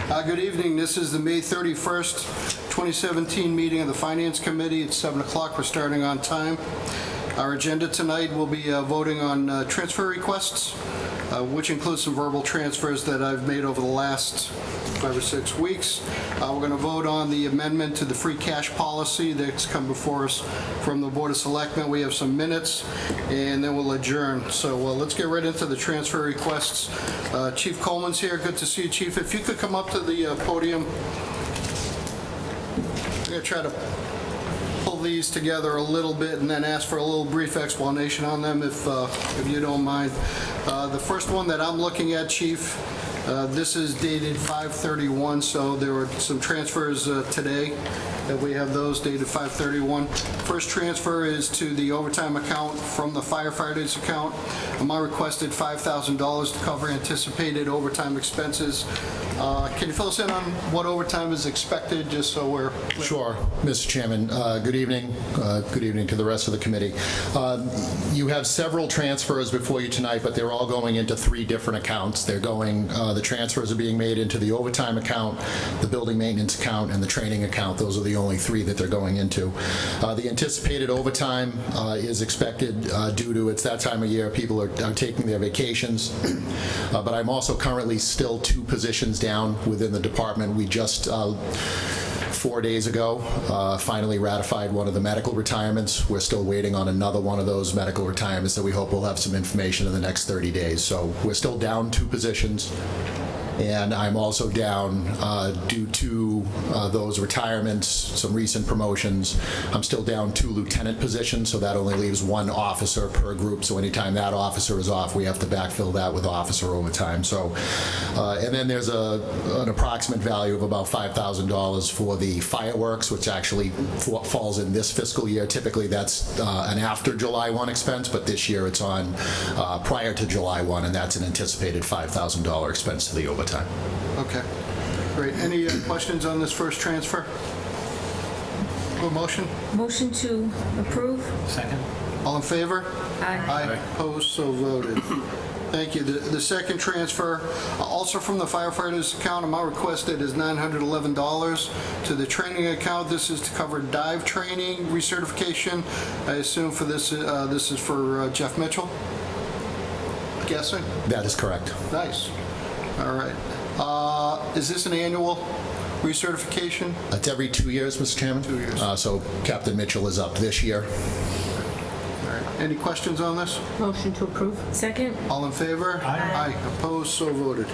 Good evening. This is the May 31st, 2017 meeting of the Finance Committee. It's 7 o'clock. We're starting on time. Our agenda tonight will be voting on transfer requests, which includes some verbal transfers that I've made over the last 5 or 6 weeks. We're going to vote on the amendment to the free cash policy that's come before us from the Board of Selectmen. We have some minutes, and then we'll adjourn. So let's get right into the transfer requests. Chief Coleman's here. Good to see you, Chief. If you could come up to the podium. I'm going to try to pull these together a little bit and then ask for a little brief explanation on them if you don't mind. The first one that I'm looking at, Chief, this is dated 5/31, so there were some transfers today that we have those dated 5/31. First transfer is to the overtime account from the firefighters account. Amount requested $5,000 to cover anticipated overtime expenses. Can you fill us in on what overtime is expected, just so we're... Sure, Mr. Chairman. Good evening. Good evening to the rest of the committee. You have several transfers before you tonight, but they're all going into 3 different accounts. They're going, the transfers are being made into the overtime account, the building maintenance account, and the training account. Those are the only 3 that they're going into. The anticipated overtime is expected due to it's that time of year. People are taking their vacations, but I'm also currently still 2 positions down within the department. We just 4 days ago finally ratified one of the medical retirements. We're still waiting on another one of those medical retirements that we hope we'll have some information in the next 30 days. So we're still down 2 positions. And I'm also down due to those retirements, some recent promotions. I'm still down 2 lieutenant positions, so that only leaves 1 officer per group. So anytime that officer is off, we have to backfill that with officer overtime. So, and then there's an approximate value of about $5,000 for the fireworks, which actually falls in this fiscal year. Typically, that's an after July 1 expense, but this year it's on prior to July 1, and that's an anticipated $5,000 expense to the overtime. Okay, great. Any questions on this first transfer? Or motion? Motion to approve. Second. All in favor? Aye. Aye. Opposed, so voted. Thank you. The second transfer, also from the firefighters account, amount requested is $911 to the training account. This is to cover dive training recertification. I assume for this, this is for Jeff Mitchell? Guessing? That is correct. Nice. All right. Is this an annual recertification? It's every 2 years, Mr. Chairman. 2 years. So Captain Mitchell is up this year. All right. Any questions on this? Motion to approve. Second. All in favor? Aye. Aye. Opposed, so voted.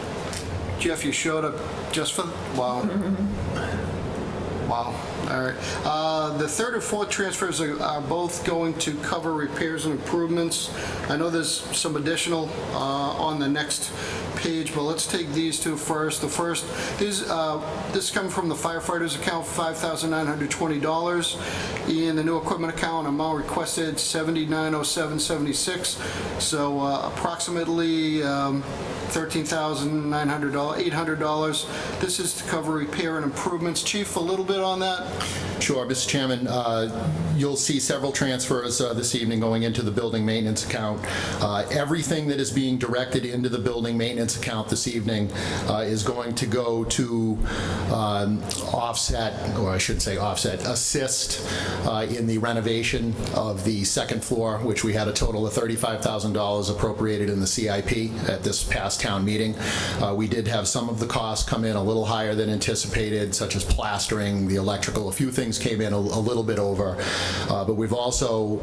Jeff, you showed up just for... Wow. Wow. All right. The third and fourth transfers are both going to cover repairs and improvements. I know there's some additional on the next page, but let's take these 2 first. The first, this comes from the firefighters account, $5,920. In the new equipment account, amount requested $7907.76. So approximately $13,800. This is to cover repair and improvements. Chief, a little bit on that? Sure, Mr. Chairman. You'll see several transfers this evening going into the building maintenance account. Everything that is being directed into the building maintenance account this evening is going to go to offset, or I should say offset, assist in the renovation of the second floor, which we had a total of $35,000 appropriated in the CIP at this past town meeting. We did have some of the costs come in a little higher than anticipated, such as plastering, the electrical. A few things came in a little bit over, but we've also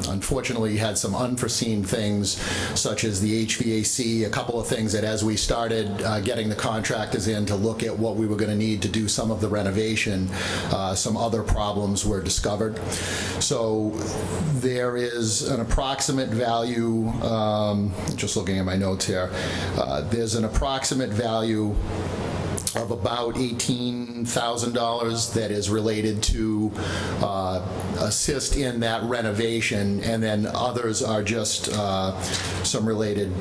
unfortunately had some unforeseen things, such as the HVAC, a couple of things that as we started getting the contractors in to look at what we were going to need to do some of the renovation, some other problems were discovered. So there is an approximate value, just looking at my notes here, there's an approximate value of about $18,000 that is related to assist in that renovation, and then others are just some related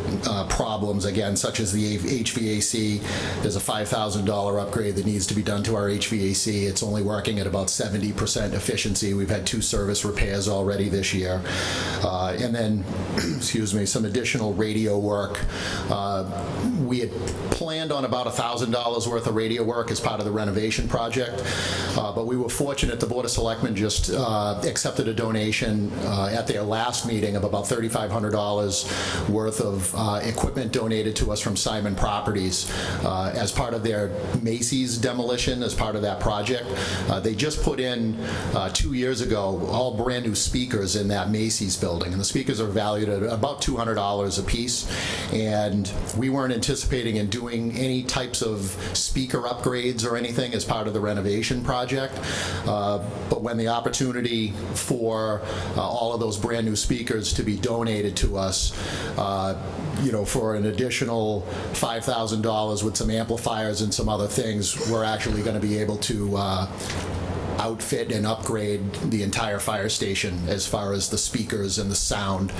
problems, again, such as the HVAC. There's a $5,000 upgrade that needs to be done to our HVAC. It's only working at about 70% efficiency. We've had 2 service repairs already this year. And then, excuse me, some additional radio work. We had planned on about $1,000 worth worth of radio work as part of the renovation project. But we were fortunate, the Board of Selectmen just accepted a donation at their last meeting of about $3,500 worth of equipment donated to us from Simon Properties as part of their Macy's demolition, as part of that project. They just put in 2 years ago all brand new speakers in that Macy's building, and the speakers are valued at about $200 a piece, and we weren't anticipating in doing any types of speaker upgrades or anything as part of the renovation project, but when the opportunity for all of those brand new speakers to be donated to us, for an additional $5,000 with some amplifiers and some other things, we're actually going to be able to outfit and upgrade the entire fire station as far as the speakers and the sound,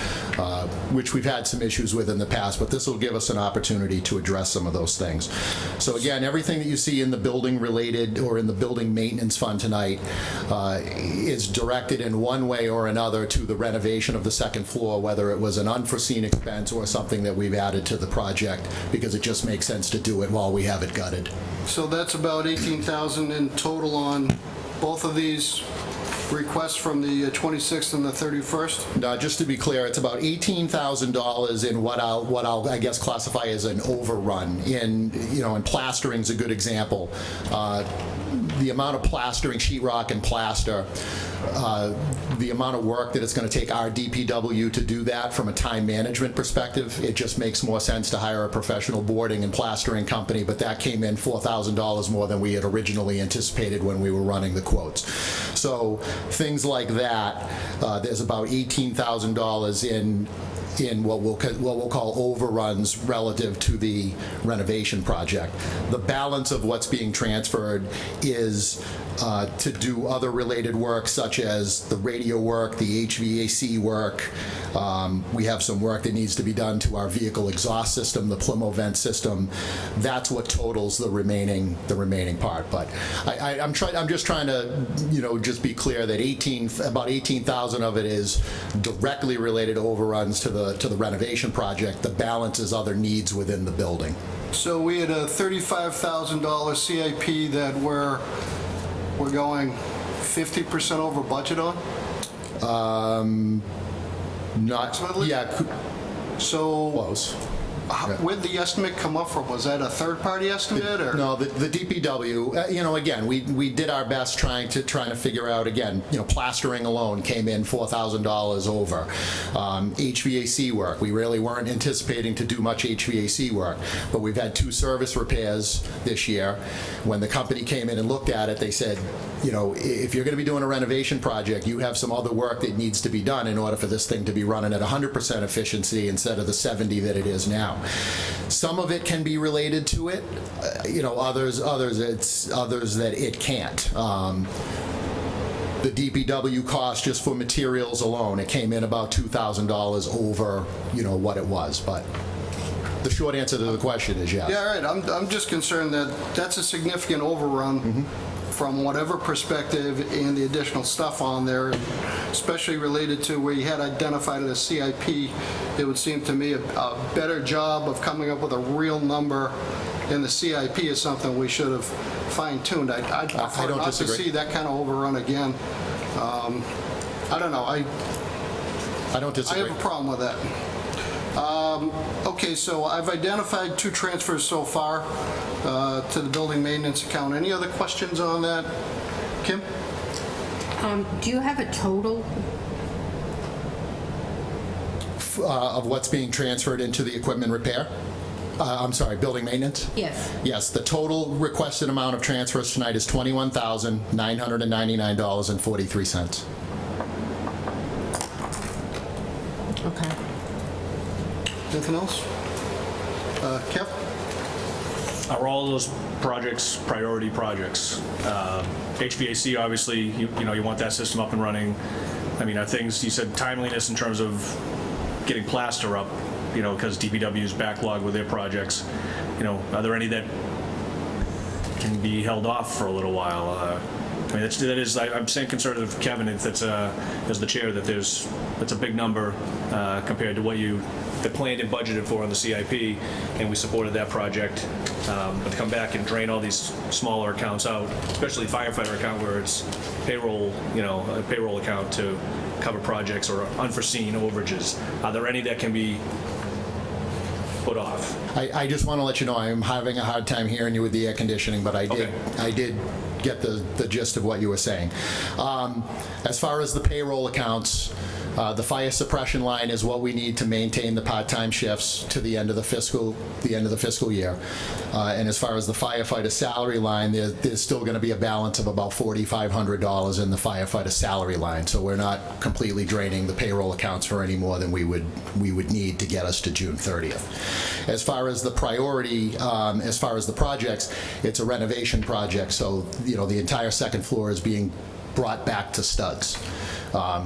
which we've had some issues with in the past, but this will give us an opportunity to address some of those things. So again, everything that you see in the building related or in the building maintenance fund tonight is directed in one way or another to the renovation of the second floor, whether it was an unforeseen expense or something that we've added to the project because it just makes sense to do it while we have it gutted. So that's about $18,000 in total on both of these requests from the 26th and the 31st? Now, just to be clear, it's about $18,000 in what I'll I guess classify as an overrun. And plastering's a good example. The amount of plastering, sheetrock and plaster, the amount of work that it's going to take our DPW to do that from a time management perspective, it just makes more sense to hire a professional boarding and plastering company, but that came in $4,000 more than we had originally anticipated when we were running the quotes. So things like that, there's about $18,000 in what we'll call overruns relative to the renovation project. The balance of what's being transferred is to do other related work such as the radio work, the HVAC work. We have some work that needs to be done to our vehicle exhaust system, the Plimo vent system. That's what totals the remaining part. But I'm just trying to just be clear that about 18,000 of it is directly related to overruns to the renovation project. The balance is other needs within the building. So we had a $35,000 CIP that we're going 50% over budget on? Approximately? Yeah, So close. where'd the estimate come up from? Was that a third-party estimate, or? No, the DPW, again, we did our best trying to figure out, again, plastering alone came in $4,000 over. HVAC work, we really weren't anticipating to do much HVAC work, but we've had 2 service repairs this year. When the company came in and looked at it, they said, if you're going to be doing a renovation project, you have some other work that needs to be done in order for this thing to be running at 100% efficiency instead of the 70 that it is now. Some of it can be related to it, others that it can't. The DPW cost just for materials alone, it came in about $2,000 over, what it was, but the short answer to the question is yes. Yeah, all right. I'm just concerned that that's a significant overrun from whatever perspective and the additional stuff on there, especially related to where you had identified it as CIP. It would seem to me a better job of coming up with a real number in the CIP is something we should have fine-tuned. I'd prefer not to see that kind of overrun again. I don't know. I don't disagree. I have a problem with that. Okay, so I've identified 2 transfers so far to the building maintenance account. Any other questions on that? Kim? Do you have a total? Of what's being transferred into the equipment repair? I'm sorry, building maintenance? Yes. Yes, the total requested amount of transfers tonight is $21,999.43. Okay. Anything else? Kev? Are all those projects priority projects? HVAC, obviously, you want that system up and running. I mean, are things, you said timeliness in terms of getting plaster up, because DPW's backlogged with their projects. Are there any that can be held off for a little while? I mean, I'm saying conservative, Kevin, that's as the chair, that's a big number compared to what you had planned and budgeted for on the CIP, and we supported that project. But to come back and drain all these smaller accounts out, especially firefighter account where it's payroll, a payroll account to cover projects or unforeseen overages, are there any that can be put off? I just want to let you know, I'm having a hard time hearing you with the air conditioning, but I did get the gist of what you were saying. As far as the payroll accounts, the fire suppression line is what we need to maintain the part-time shifts to the end of the fiscal year. And as far as the firefighter salary line, there's still going to be a balance of about $4,500 in the firefighter salary line. So we're not completely draining the payroll accounts for any more than we would need to get us to June 30th. As far as the priority, as far as the projects, it's a renovation project. So the entire second floor is being brought back to studs.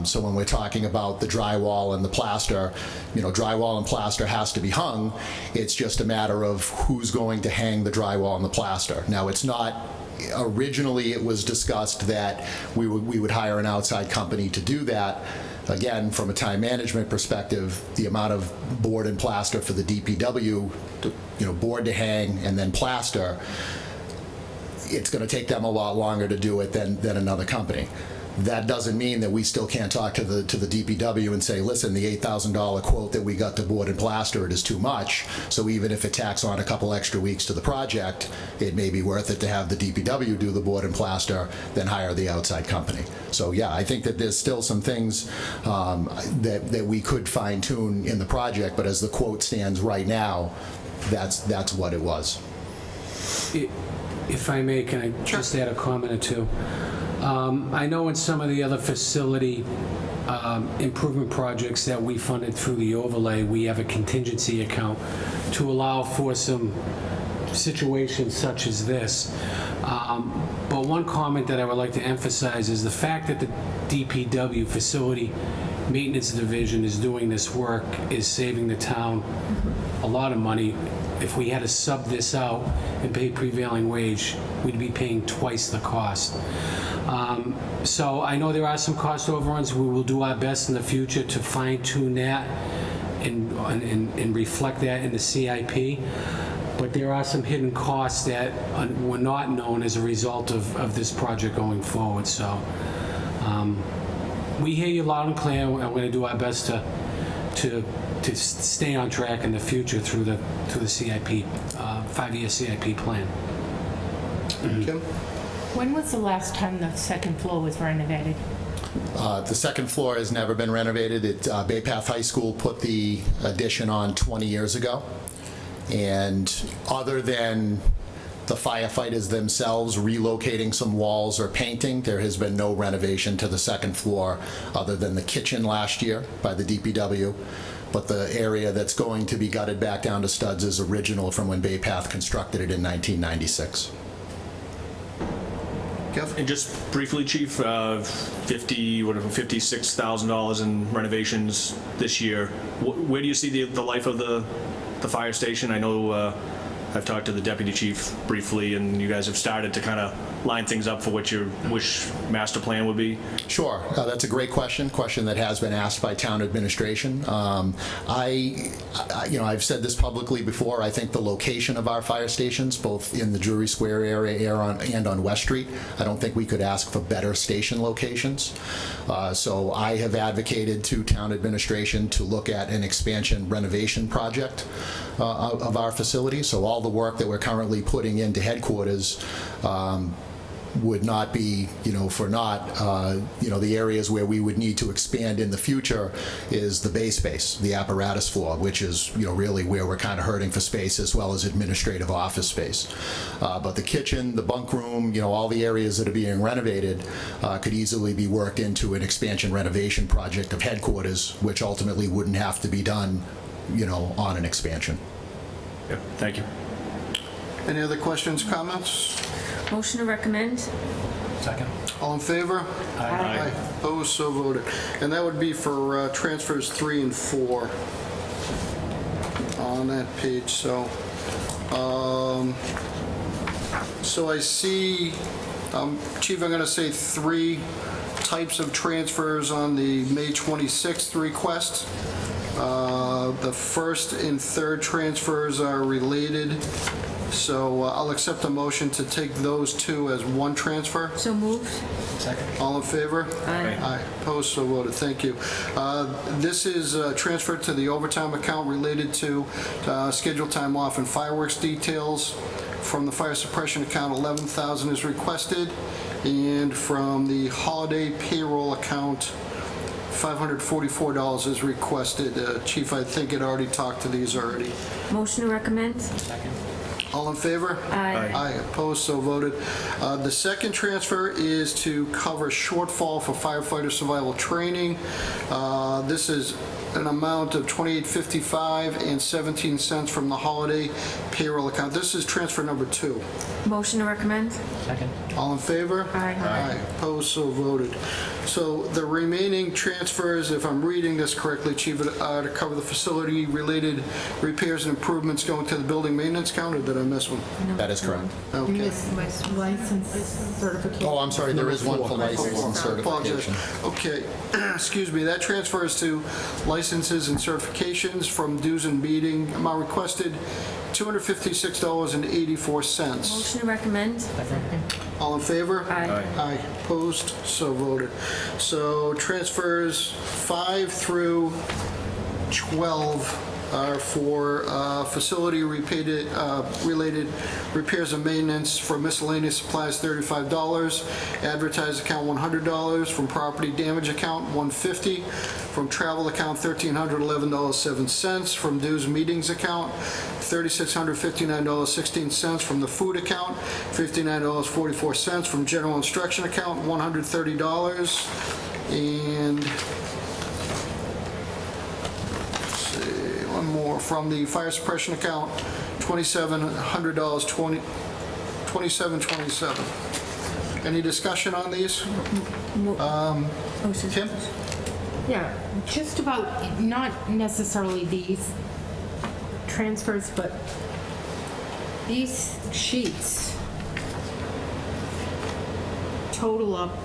So when we're talking about the drywall and the plaster, drywall and plaster has to be hung. It's just a matter of who's going to hang the drywall and the plaster. Now, it's not, originally it was discussed that we would hire an outside company to do that. Again, from a time management perspective, the amount of board and plaster for the DPW, board to hang and then plaster, it's going to take them a lot longer to do it than another company. That doesn't mean that we still can't talk to the DPW and say, listen, the $8,000 quote that we got to board and plaster it is too much. So even if it tacks on a couple extra weeks to the project, it may be worth it to have the DPW do the board and plaster, then hire the outside company. So yeah, I think that there's still some things that we could fine tune in the project, but as the quote stands right now, that's what it was. If I may, can I just add a comment or two? I know in some of the other facility improvement projects that we funded through the overlay, we have a contingency account to allow for some situations such as this. But one comment that I would like to emphasize is the fact that the DPW facility maintenance division is doing this work is saving the town a lot of money. If we had to sub this out and pay prevailing wage, we'd be paying twice the cost. So I know there are some cost overruns. We will do our best in the future to fine tune that and reflect that in the CIP. But there are some hidden costs that were not known as a result of this project going forward. So we hear you loud and clear. We're going to do our best to stay on track in the future through the CIP, 5-year CIP plan. Kim? When was the last time the second floor was renovated? The second floor has never been renovated. Bay Path High School put the addition on 20 years ago. And other than the firefighters themselves relocating some walls or painting, there has been no renovation to the second floor other than the kitchen last year by the DPW. But the area that's going to be gutted back down to studs is original from when Bay Path constructed it in 1996. Kev? And just briefly, Chief, $56,000 in renovations this year. Where do you see the life of the fire station? I know I've talked to the deputy chief briefly, and you guys have started to kind of line things up for what your wish master plan would be. Sure, that's a great question that has been asked by town administration. I've said this publicly before. I think the location of our fire stations, both in the Drury Square area and on West Street, I don't think we could ask for better station locations. So I have advocated to town administration to look at an expansion renovation project of our facility. So all the work that we're currently putting into headquarters would not be, for naught. The areas where we would need to expand in the future is the bay space, the apparatus floor, which is, really where we're kind of hurting for space as well as administrative office space. But the kitchen, the bunk room, all the areas that are being renovated could easily be worked into an expansion renovation project of headquarters, which ultimately wouldn't have to be done, on an expansion. Yeah, thank you. Any other questions, comments? Motion to recommend? Second. All in favor? Aye. Opposed, so voted. And that would be for transfers 3 and 4 on that page. So I see, Chief, I'm going to say 3 types of transfers on the May 26th request. The first and third transfers are related, so I'll accept a motion to take those two as one transfer. So moved. All in favor? Aye. Aye. Opposed, so voted. Thank you. This is transferred to the overtime account related to scheduled time off and fireworks details. From the fire suppression account, $11,000 is requested, and from the holiday payroll account, $544 is requested. Chief, I think it already talked to these already. Motion to recommend? All in favor? Aye. Aye, opposed, so voted. The second transfer is to cover shortfall for firefighter survival training. This is an amount of $28.55 and 17 cents from the holiday payroll account. This is transfer number 2. Motion to recommend? All in favor? Aye. Aye, opposed, so voted. So the remaining transfers, if I'm reading this correctly, Chief, are to cover the facility-related repairs and improvements going to the building maintenance account, or did I miss one? That is correct. Okay. License certification. Oh, I'm sorry, there is one for license and Apologize. certification. Okay, excuse me, that transfers to licenses and certifications from dues and meeting. Amount requested, $256.84. Motion to recommend? All in favor? Aye. Aye, opposed, so voted. So transfers 5 through 12 are for facility-related repairs and maintenance. For miscellaneous supplies, $35. Advertised account, $100. From property damage account, $150. From travel account, $1,311.07. From dues meetings account, $3,659.16. From the food account, $59.44. From general instruction account, $130. And one more from the fire suppression account, $2,700, $27.27. Any discussion on these? Tim? Yeah, just about, not necessarily these transfers, but these sheets total up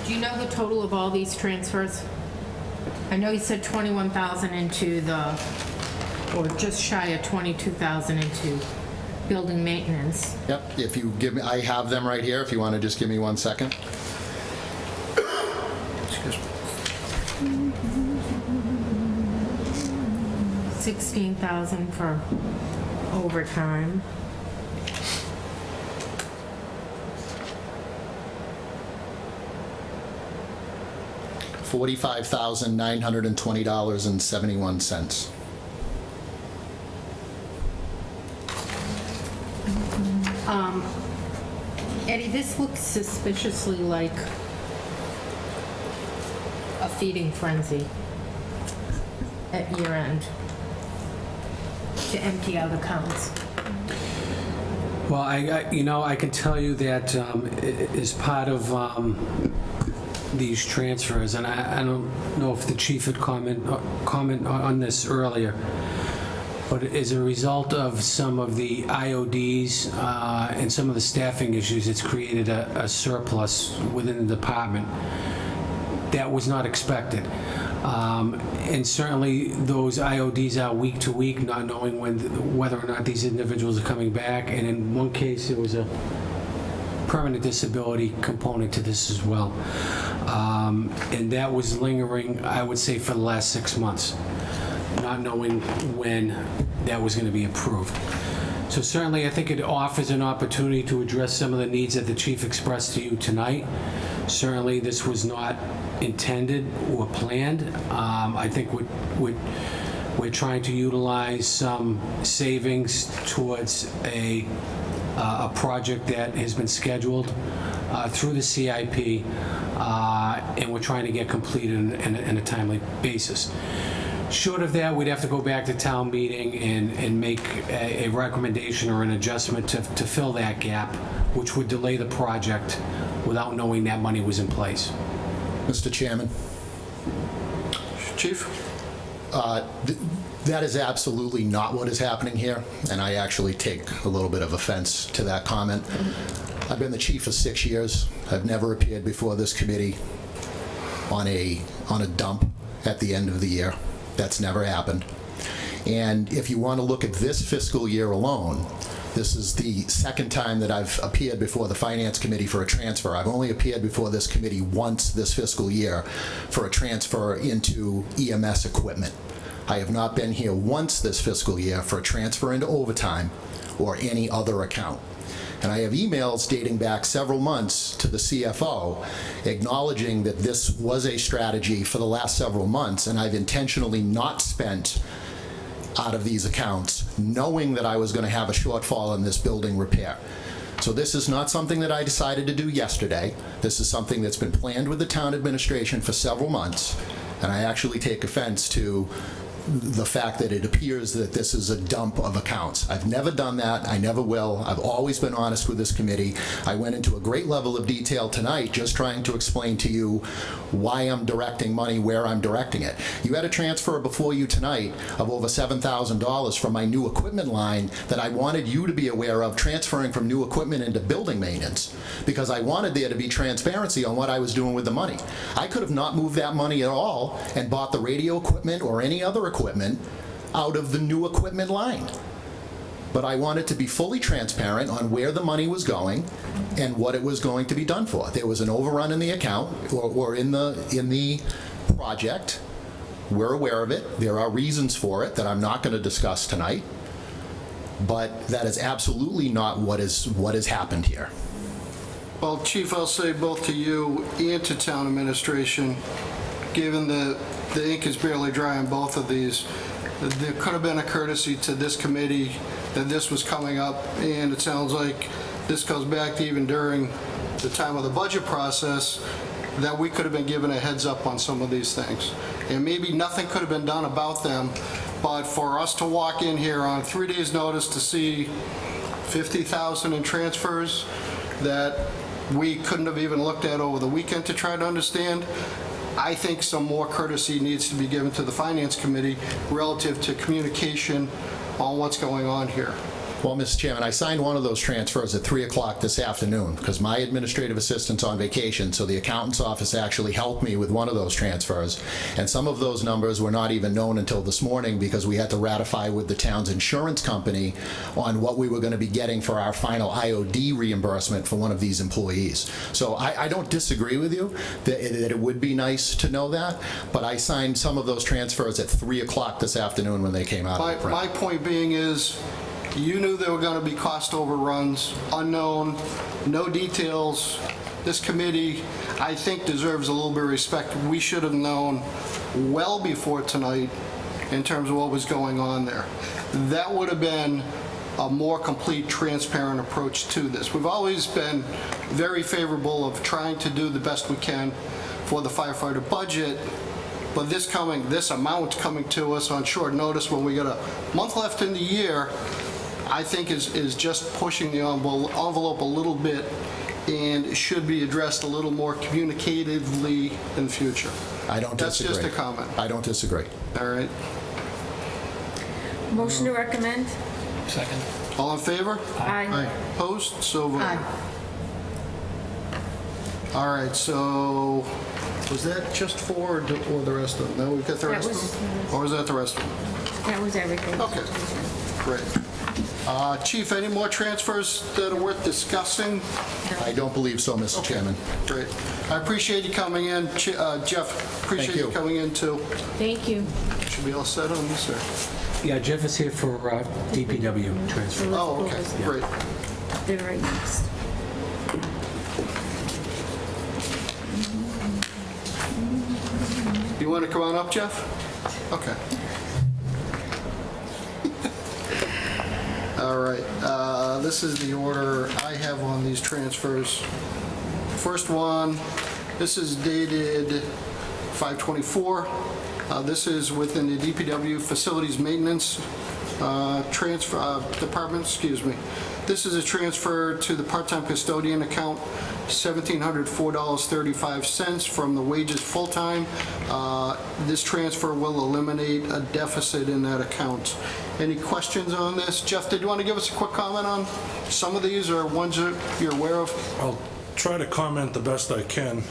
Do you know the total of all these transfers? I know you said 21,000 into the, or just shy of 22,000 into building maintenance. Yep, if you give me, I have them right here, if you want to just give me 1 second. Excuse me. 16,000 for overtime. $45,920.71. Eddie, this looks suspiciously like a feeding frenzy at year end to empty out accounts. Well, I can tell you that as part of these transfers, and I don't know if the chief had comment on this earlier, but as a result of some of the IODs and some of the staffing issues, it's created a surplus within the department that was not expected. And certainly those IODs are week to week, not knowing whether or not these individuals are coming back. And in one case, there was a permanent disability component to this as well. And that was lingering, I would say, for the last 6 months, not knowing when that was going to be approved. So certainly, I think it offers an opportunity to address some of the needs that the chief expressed to you tonight. Certainly, this was not intended or planned. I think we're trying to utilize some savings towards a project that has been scheduled through the CIP, and we're trying to get completed in a timely basis. Short of that, we'd have to go back to town meeting and make a recommendation or an adjustment to fill that gap, which would delay the project without knowing that money was in place. Mr. Chairman, Chief? that is absolutely not what is happening here, and I actually take a little bit of offense to that comment. I've been the chief for 6 years. I've never appeared before this committee on a dump at the end of the year. That's never happened. And if you want to look at this fiscal year alone, this is the second time that I've appeared before the Finance Committee for a transfer. I've only appeared before this committee once this fiscal year for a transfer into EMS equipment. I have not been here once this fiscal year for a transfer into overtime or any other account. And I have emails dating back several months to the CFO acknowledging that this was a strategy for the last several months, and I've intentionally not spent out of these accounts, knowing that I was going to have a shortfall in this building repair. So this is not something that I decided to do yesterday. This is something that's been planned with the town administration for several months, and I actually take offense to the fact that it appears that this is a dump of accounts. I've never done that. I never will. I've always been honest with this committee. I went into a great level of detail tonight just trying to explain to you why I'm directing money where I'm directing it. You had a transfer before you tonight of over $7,000 from my new equipment line that I wanted you to be aware of, transferring from new equipment into building maintenance, because I wanted there to be transparency on what I was doing with the money. I could have not moved that money at all and bought the radio equipment or any other equipment out of the new equipment line. But I wanted to be fully transparent on where the money was going and what it was going to be done for. There was an overrun in the account or in the project. We're aware of it. There are reasons for it that I'm not going to discuss tonight. But that is absolutely not what has happened here. Well, Chief, I'll say both to you and to town administration, given the ink is barely dry on both of these, there could have been a courtesy to this committee that this was coming up, and it sounds like this goes back to even during the time of the budget process, that we could have been given a heads up on some of these things. And maybe nothing could have been done about them, but for us to walk in here on 3 days' notice to see 50,000 in transfers that we couldn't have even looked at over the weekend to try to understand, I think some more courtesy needs to be given to the Finance Committee relative to communication on what's going on here. Well, Mr. Chairman, I signed one of those transfers at 3 o'clock this afternoon because my administrative assistant's on vacation, so the accountant's office actually helped me with one of those transfers. And some of those numbers were not even known until this morning because we had to ratify with the town's insurance company on what we were going to be getting for our final IOD reimbursement for one of these employees. So I don't disagree with you that it would be nice to know that, but I signed some of those transfers at 3 o'clock this afternoon when they came out of the print. My point being is, you knew there were going to be cost overruns, unknown, no details. This committee, I think, deserves a little bit of respect. We should have known well before tonight in terms of what was going on there. That would have been a more complete, transparent approach to this. We've always been very favorable of trying to do the best we can for the firefighter budget, but this amount coming to us on short notice when we got a month left in the year, I think is just pushing the envelope a little bit and should be addressed a little more communicatively in the future. I don't disagree. That's just a comment. I don't disagree. All right. Motion to recommend? Second. All in favor? Aye. Opposed? So voted. Aye. All right, so was that just four or the rest of them? No, we've got the That rest of was- them? Or was that the rest of them? That was everything. Okay, great. Chief, any more transfers that are worth discussing? I don't believe so, Mr. Chairman. Great. I appreciate you coming in. Jeff, appreciate you you. coming in too. Thank you. Should be all set on this, sir. Yeah, Jeff is here for DPW transfer. Oh, okay, great. They're right next. You want to come on up, Jeff? Okay. All right, this is the order I have on these transfers. First one, this is dated 5/24. This is within the DPW facilities maintenance department, excuse me. This is a transfer to the part-time custodian account, $1,704.35 from the wages full-time. This transfer will eliminate a deficit in that account. Any questions on this? Jeff, did you want to give us a quick comment on some of these, or ones that you're aware of? I'll try to comment the best I can.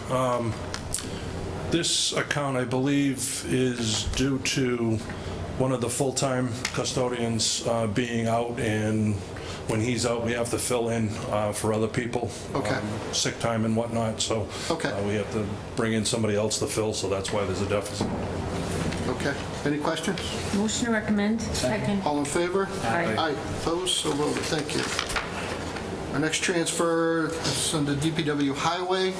This account, I believe, is due to one of the full-time custodians being out, and when he's out, we have to fill in for other people. Okay. Sick time and whatnot, so Okay. we have to bring in somebody else to fill, so that's why there's a deficit. Okay. Any questions? Motion to recommend? Second. All in favor? Aye. Aye. Opposed? So voted. Thank you. Our next transfer is under DPW Highway.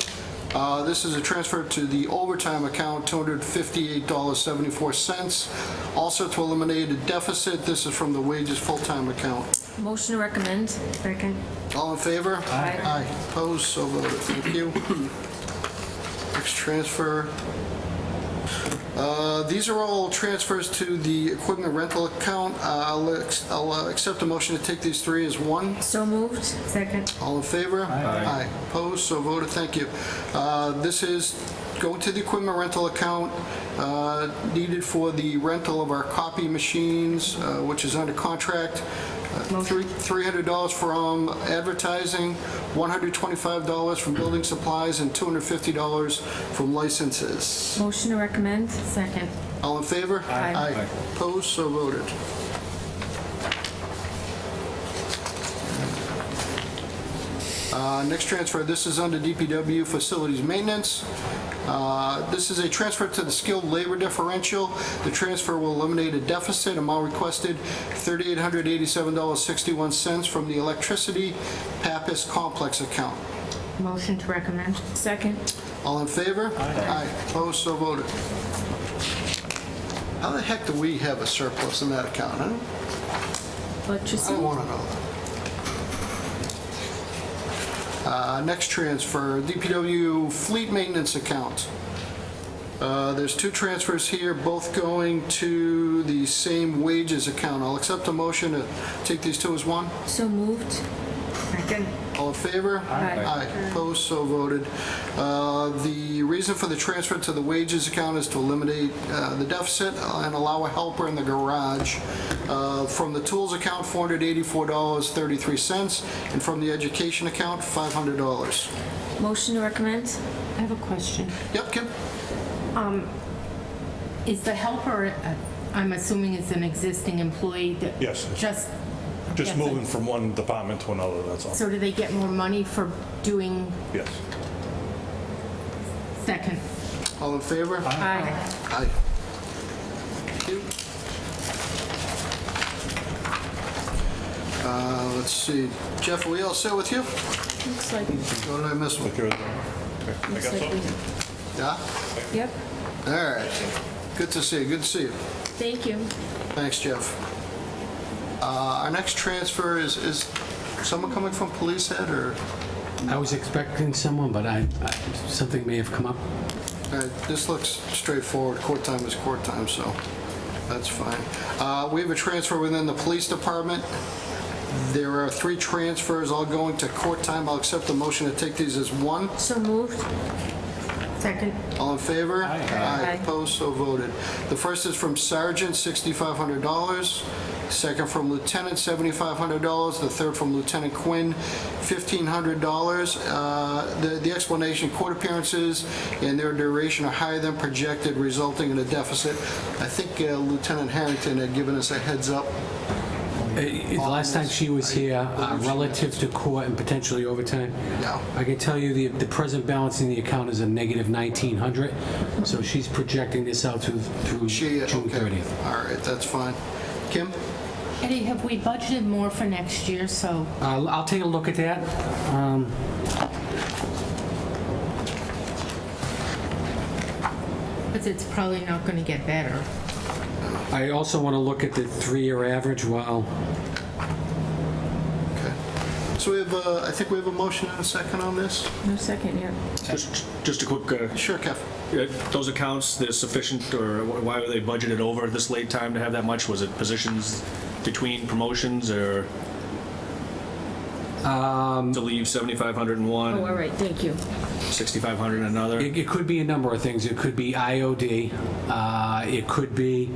This is a transfer to the overtime account, $258.74. Also to eliminate a deficit, this is from the wages full-time account. Motion to recommend? Second. All in favor? Aye. Aye. Opposed? So voted. Thank you. Next transfer. These are all transfers to the equipment rental account. I'll accept a motion to take these three as one. So moved? Second. All in favor? Aye. Opposed? So voted. Thank you. This is going to the equipment rental account needed for the rental of our copy machines, which is under contract. $300 from advertising, $125 from building supplies, and $250 from licenses. Motion to recommend? Second. All in favor? Aye. Opposed? So voted. Next transfer, this is under DPW Facilities Maintenance. This is a transfer to the skilled labor differential. The transfer will eliminate a deficit. Amount requested, $3,887.61 from the electricity Pappas complex account. Motion to recommend? Second. All in favor? Aye. Opposed? So voted. How the heck do we have a surplus in that account? I don't Electricity? want to know that. Next transfer, DPW Fleet Maintenance Account. There's two transfers here, both going to the same wages account. I'll accept a motion to take these two as one. So moved? Second. All in favor? Aye. Opposed? So voted. The reason for the transfer to the wages account is to eliminate the deficit and allow a helper in the garage. From the tools account, $484.33, and from the education account, $500. Motion to recommend? I have a question. Yep, Kim? Is the helper, I'm assuming is an existing employee that? Yes. Just Just gets moving it- from one department to another, that's all. So do they get more money for doing Yes. second? All in favor? Aye. Aye. Thank you. Let's see. Jeff, are we all set with you? Looks like, What did I miss? Take care of that. Okay. I looks got like something. Yeah? Yep. All right. Good to see you. Good to see you. Thank you. Thanks, Jeff. Our next transfer is someone coming from police head, or? I was expecting someone, but something may have come up. All right, this looks straightforward. Court time is court time, so that's fine. We have a transfer within the police department. There are three transfers all going to court time. I'll accept the motion to take these as one. So moved? Second. All in favor? Aye. Opposed, so voted. The first is from Sergeant, $6,500. Second from Lieutenant, $7,500. The third from Lieutenant Quinn, $1,500. The explanation, court appearances and their duration are higher than projected, resulting in a deficit. I think Lieutenant Harrington had given us a heads up. The last time she was here, relative to court and potentially overtime, Yeah. I can tell you the present balance in the account is a negative 1,900, so she's projecting this out through June Okay. 30th. All right, that's fine. Kim? Eddie, have we budgeted more for next year, so? I'll take a look at that. Because it's probably not going to get better. I also want to look at the 3-year average while, Okay. So we have, I think we have a motion and a second on this? No second yet. Just a quick, Sure, Kev. those accounts, they're sufficient, or why were they budgeted over this late time to have that much? Was it positions between promotions or to leave 7,500 in one, Oh, all right, thank you. 6,500 in another? It could be a number of things. It could be IOD. It could be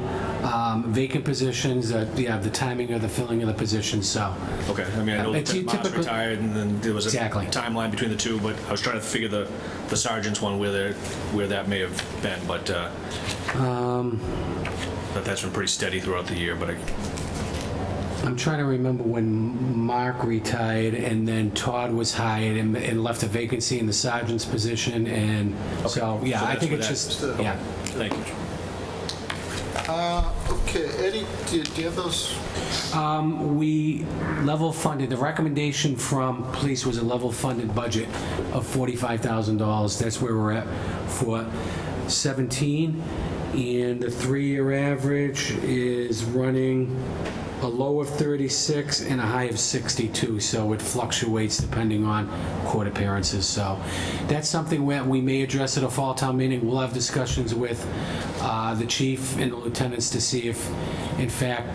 vacant positions, the timing of the filling of the position, so. Okay, I mean, I know It's that Mark's typical- retired, and then there was a Exactly. timeline between the two, but I was trying to figure the sergeant's one where that may have been, but that's been pretty steady throughout the year, but I'm trying to remember when Mark retired and then Todd was hired and left a vacancy in the sergeant's position, and so, yeah, So I that's think where it's that- just, yeah. thank you. Okay, Eddie, do you have those? We level funded, the recommendation from police was a level funded budget of $45,000. That's where we're at for 17. And the 3-year average is running a low of 36 and a high of 62, so it fluctuates depending on court appearances. So that's something that we may address at a fall town meeting. We'll have discussions with the chief and the lieutenants to see if, in fact,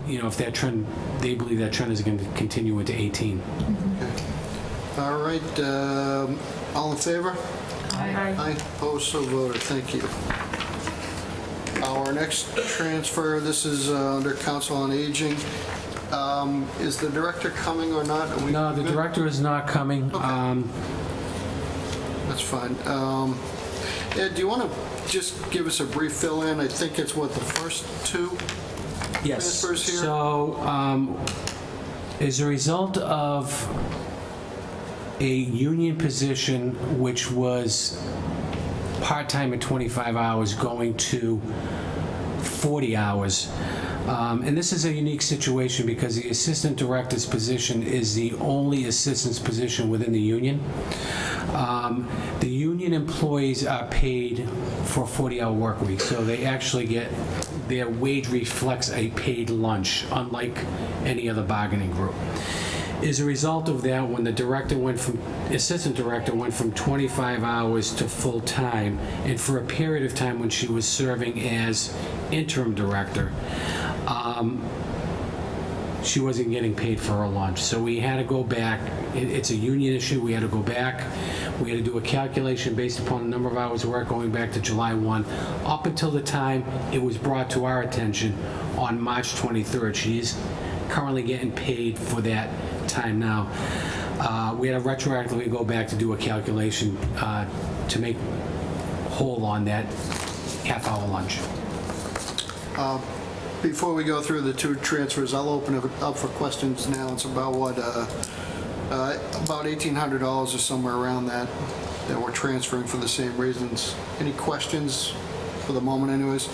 if that trend, they believe that trend is going to continue into 18. All right, all in favor? Aye. Aye, opposed, so voted, thank you. Our next transfer, this is under Council on Aging. Is the director coming or not? Are we No, the good? director is not coming. That's fine. Ed, do you want to just give us a brief fill-in? I think it's what, the first two? Yes. Transfers here? So, as a result of a union position which was part-time at 25 hours going to 40 hours, and this is a unique situation because the assistant director's position is the only assistant's position within the union. The union employees are paid for a 40-hour work week, so they actually get, their wage reflects a paid lunch, unlike any other bargaining group. As a result of that, when the assistant director went from 25 hours to full-time, and for a period of time when she was serving as interim director, she wasn't getting paid for her lunch. So we had to go back. It's a union issue. We had to go back. We had to do a calculation based upon the number of hours worked going back to July 1, up until the time it was brought to our attention on March 23rd. She's currently getting paid for that time now. We had to retroactively go back to do a calculation to make whole on that half-hour lunch. Before we go through the two transfers, I'll open it up for questions now. It's about what, about $1,800 or somewhere around that we're transferring for the same reasons. Any questions for the moment anyways?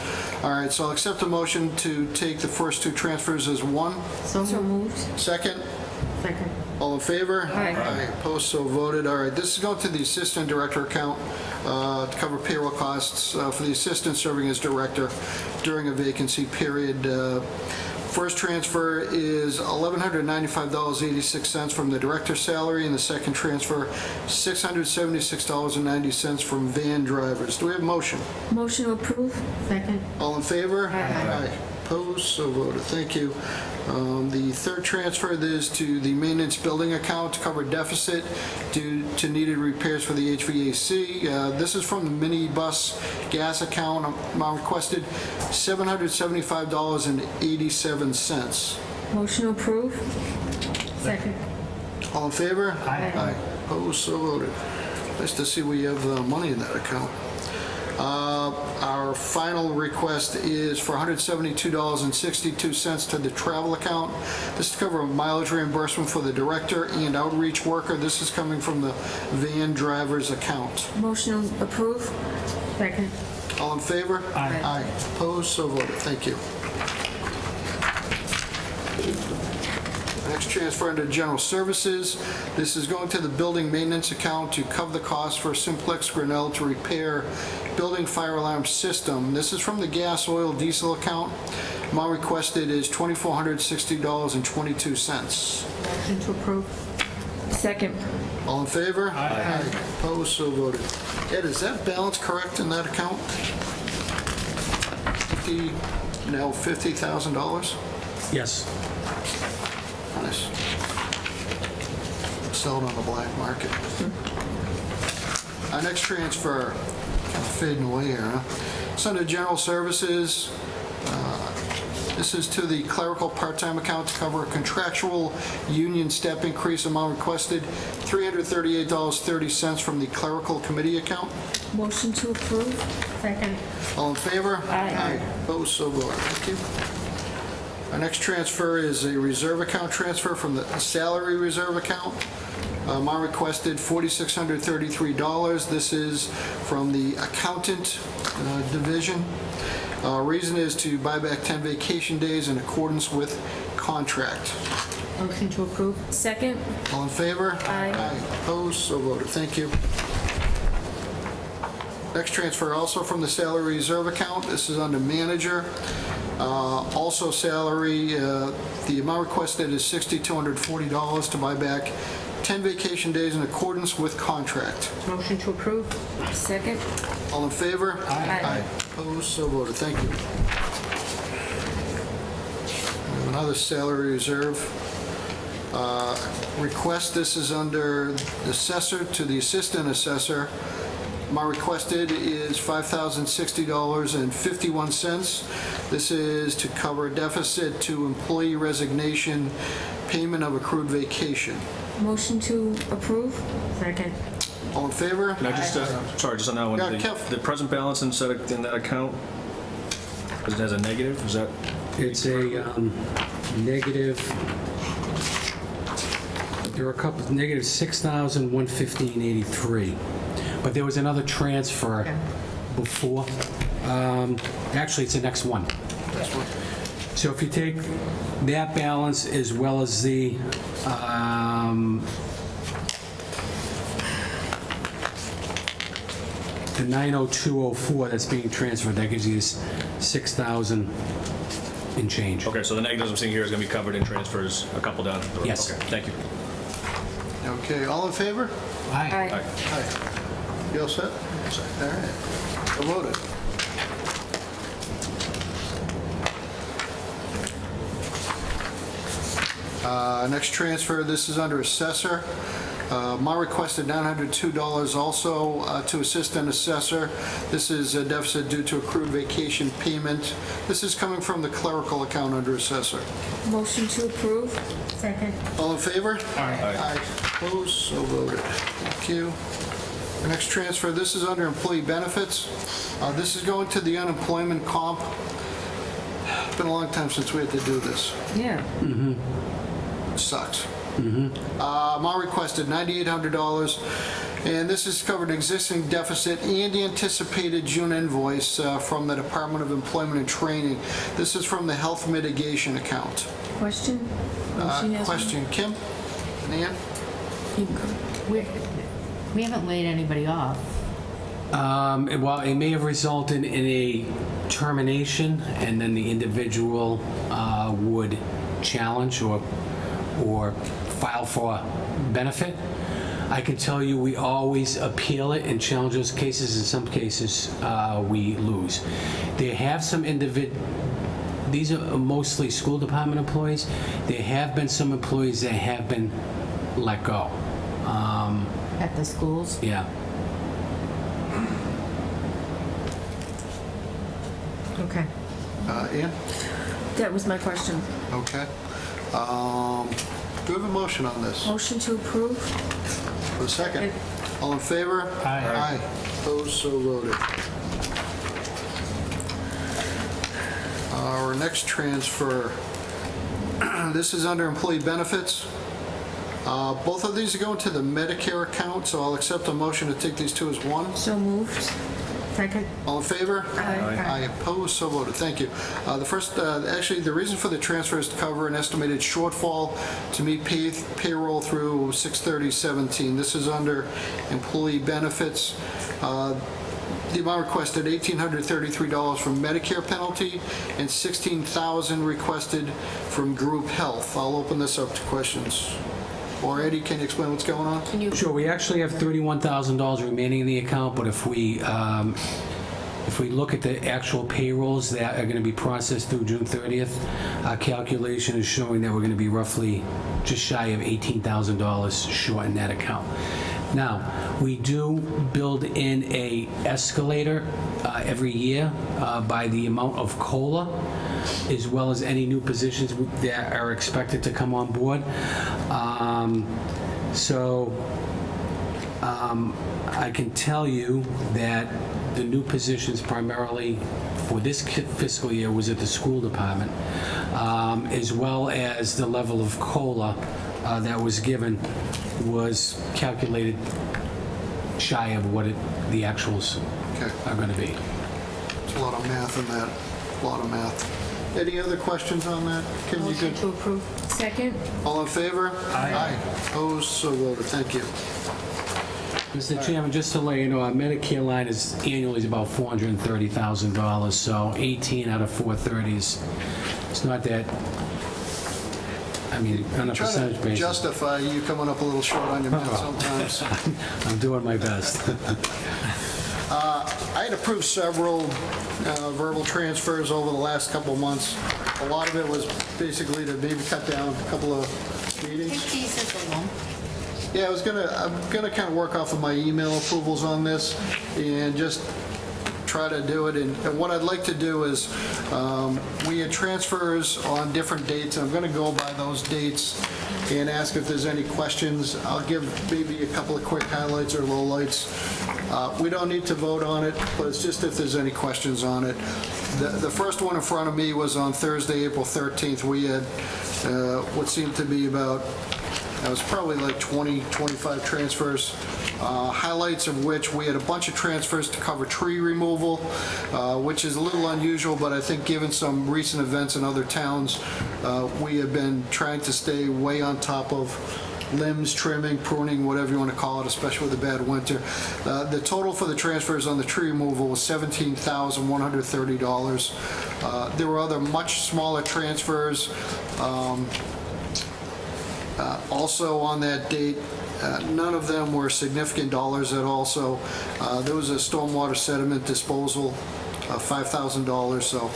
All right, so I'll accept a motion to take the first two transfers as one. So moved. Second? Second. All in favor? Aye. Opposed, so voted. All right, this is going to the Assistant Director account to cover payroll costs for the assistant serving as director during a vacancy period. First transfer is $1,195.86 from the director's salary, and the second transfer, $676.90 from van drivers. Do we have a motion? Motion to approve? Second. All in favor? Aye. Opposed, so voted. Thank you. The third transfer is to the maintenance building account to cover deficit due to needed repairs for the HVAC. This is from the minibus gas account. Amount requested $775.87. Motion to approve? Second. All in favor? Aye. Opposed, so voted. Nice to see we have money in that account. Our final request is for $172.62 to the travel account. This is to cover mileage reimbursement for the director and outreach worker. This is coming from the van driver's account. Motion to approve? Second. All in favor? Aye. Opposed, so voted. Thank you. Next transfer under general services. This is going to the building maintenance account to cover the cost for Simplex Grinnell to repair building fire alarm system. This is from the gas, oil, diesel account. Amount requested is $2,460.22. Motion to approve. Second. All in favor? Aye. Opposed, so voted. Ed, is that balance correct in that account? $50,000? Yes. Nice. Sell it on the black market. Our next transfer, kind of fading away here, huh? It's under General Services. This is to the clerical part-time account to cover a contractual union step increase amount requested, $338.30 from the clerical committee account. Motion to approve? Second. All in favor? Aye. Opposed, so voted. Thank you. Our next transfer is a reserve account transfer from the salary reserve account. Amount requested $4,633. This is from the accountant division. Reason is to buy back 10 vacation days in accordance with contract. Motion to approve? Second? All in favor? Aye. Opposed, so voted. Thank you. Next transfer, also from the salary reserve account. This is under manager. Also salary, the amount requested is $6,240 to buy back 10 vacation days in accordance with contract. Motion to approve? Second? All in favor? Aye. Opposed, so voted. Thank you. We have another salary reserve request. This is under the assessor to the assistant assessor. My requested is $5,060.51. This is to cover a deficit to employee resignation, payment of accrued vacation. Motion to approve? Second. All in favor? Can I just, sorry, just on that one. Yeah, Kev. The present balance in that account, because it has a negative, is that? It's a negative, there are a couple, negative 6,115.83. But there was another transfer before. Actually, it's the next one. So if you take that balance as well as the 90204 that's being transferred, that gives you this 6,000 and change. Okay, so the negatives I'm seeing here is going to be covered in transfers a couple down the road. Yes. Okay, thank you. Okay, all in favor? Aye. Aye. You all set? All right. So voted. Next transfer, this is under assessor. My requested $902 also to assistant assessor. This is a deficit due to accrued vacation payment. This is coming from the clerical account under assessor. Motion to approve? Second. All in favor? Aye. Opposed, so voted. Thank you. The next transfer, this is under employee benefits. This is going to the unemployment comp. It's been a long time since we had to do this. Yeah. Sucks. My requested $9,800, and this has covered existing deficit and anticipated June invoice from the Department of Employment and Training. This is from the health mitigation account. Question? Oh, she has one. Question, Kim? Nan? You can go. We haven't laid anybody off. Well, it may have resulted in a termination, and then the individual would challenge or file for benefit. I can tell you, we always appeal it and challenge those cases. In some cases, we lose. There have some these are mostly school department employees. There have been some employees that have been let go. At the schools? Yeah. Okay. Ann? That was my question. Okay. Do we have a motion on this? Motion to approve? For a second. All in favor? Aye. Opposed, so voted. Our next transfer, this is under employee benefits. Both of these are going to the Medicare account, so I'll accept a motion to take these two as one. So moved? Second. All in favor? Aye. Opposed, so voted. Thank you. The first, actually, the reason for the transfer is to cover an estimated shortfall to meet payroll through 6/30/17. This is under employee benefits. The amount requested, $1,833 from Medicare penalty and $16,000 requested from group health. I'll open this up to questions. Or Eddie, can you explain what's going on? Sure, we actually have $31,000 remaining in the account, but if we If we look at the actual payrolls that are going to be processed through June 30th, our calculation is showing that we're going to be roughly just shy of $18,000 short in that account. Now, we do build in a escalator every year by the amount of COLA, as well as any new positions that are expected to come on board. I can tell you that the new positions primarily for this fiscal year was at the school department, as well as the level of COLA that was given was calculated shy of what the actuals Okay. are going to be. There's a lot of math in that, a lot of math. Any other questions on that? Kim, you Motion good? to approve. Second? All in favor? Aye. Opposed, so voted. Thank you. Mr. Chairman, just to let you know, our Medicare line is annually is about $430,000, so 18 out of 430 is, it's not that, I mean, on a Try percentage to basis. justify you coming up a little short on your math sometimes. I'm doing my best. I had approved several verbal transfers over the last couple of months. A lot of it was basically to maybe cut down a couple of I meetings. think these are the one. Yeah, I'm gonna kind of work off of my email approvals on this and just try to do it. And what I'd like to do is, we had transfers on different dates. I'm gonna go by those dates and ask if there's any questions. I'll give maybe a couple of quick highlights or lowlights. We don't need to vote on it, but it's just if there's any questions on it. The first one in front of me was on Thursday, April 13th. We had what seemed to be about, it was probably like 20, 25 transfers, highlights of which we had a bunch of transfers to cover tree removal, which is a little unusual, but I think given some recent events in other towns, we have been trying to stay way on top of limbs, trimming, pruning, whatever you want to call it, especially with a bad winter. The total for the transfers on the tree removal was $17,130. There were other much smaller transfers. Also on that date, none of them were significant dollars at all. So there was a stormwater sediment disposal, $5,000. So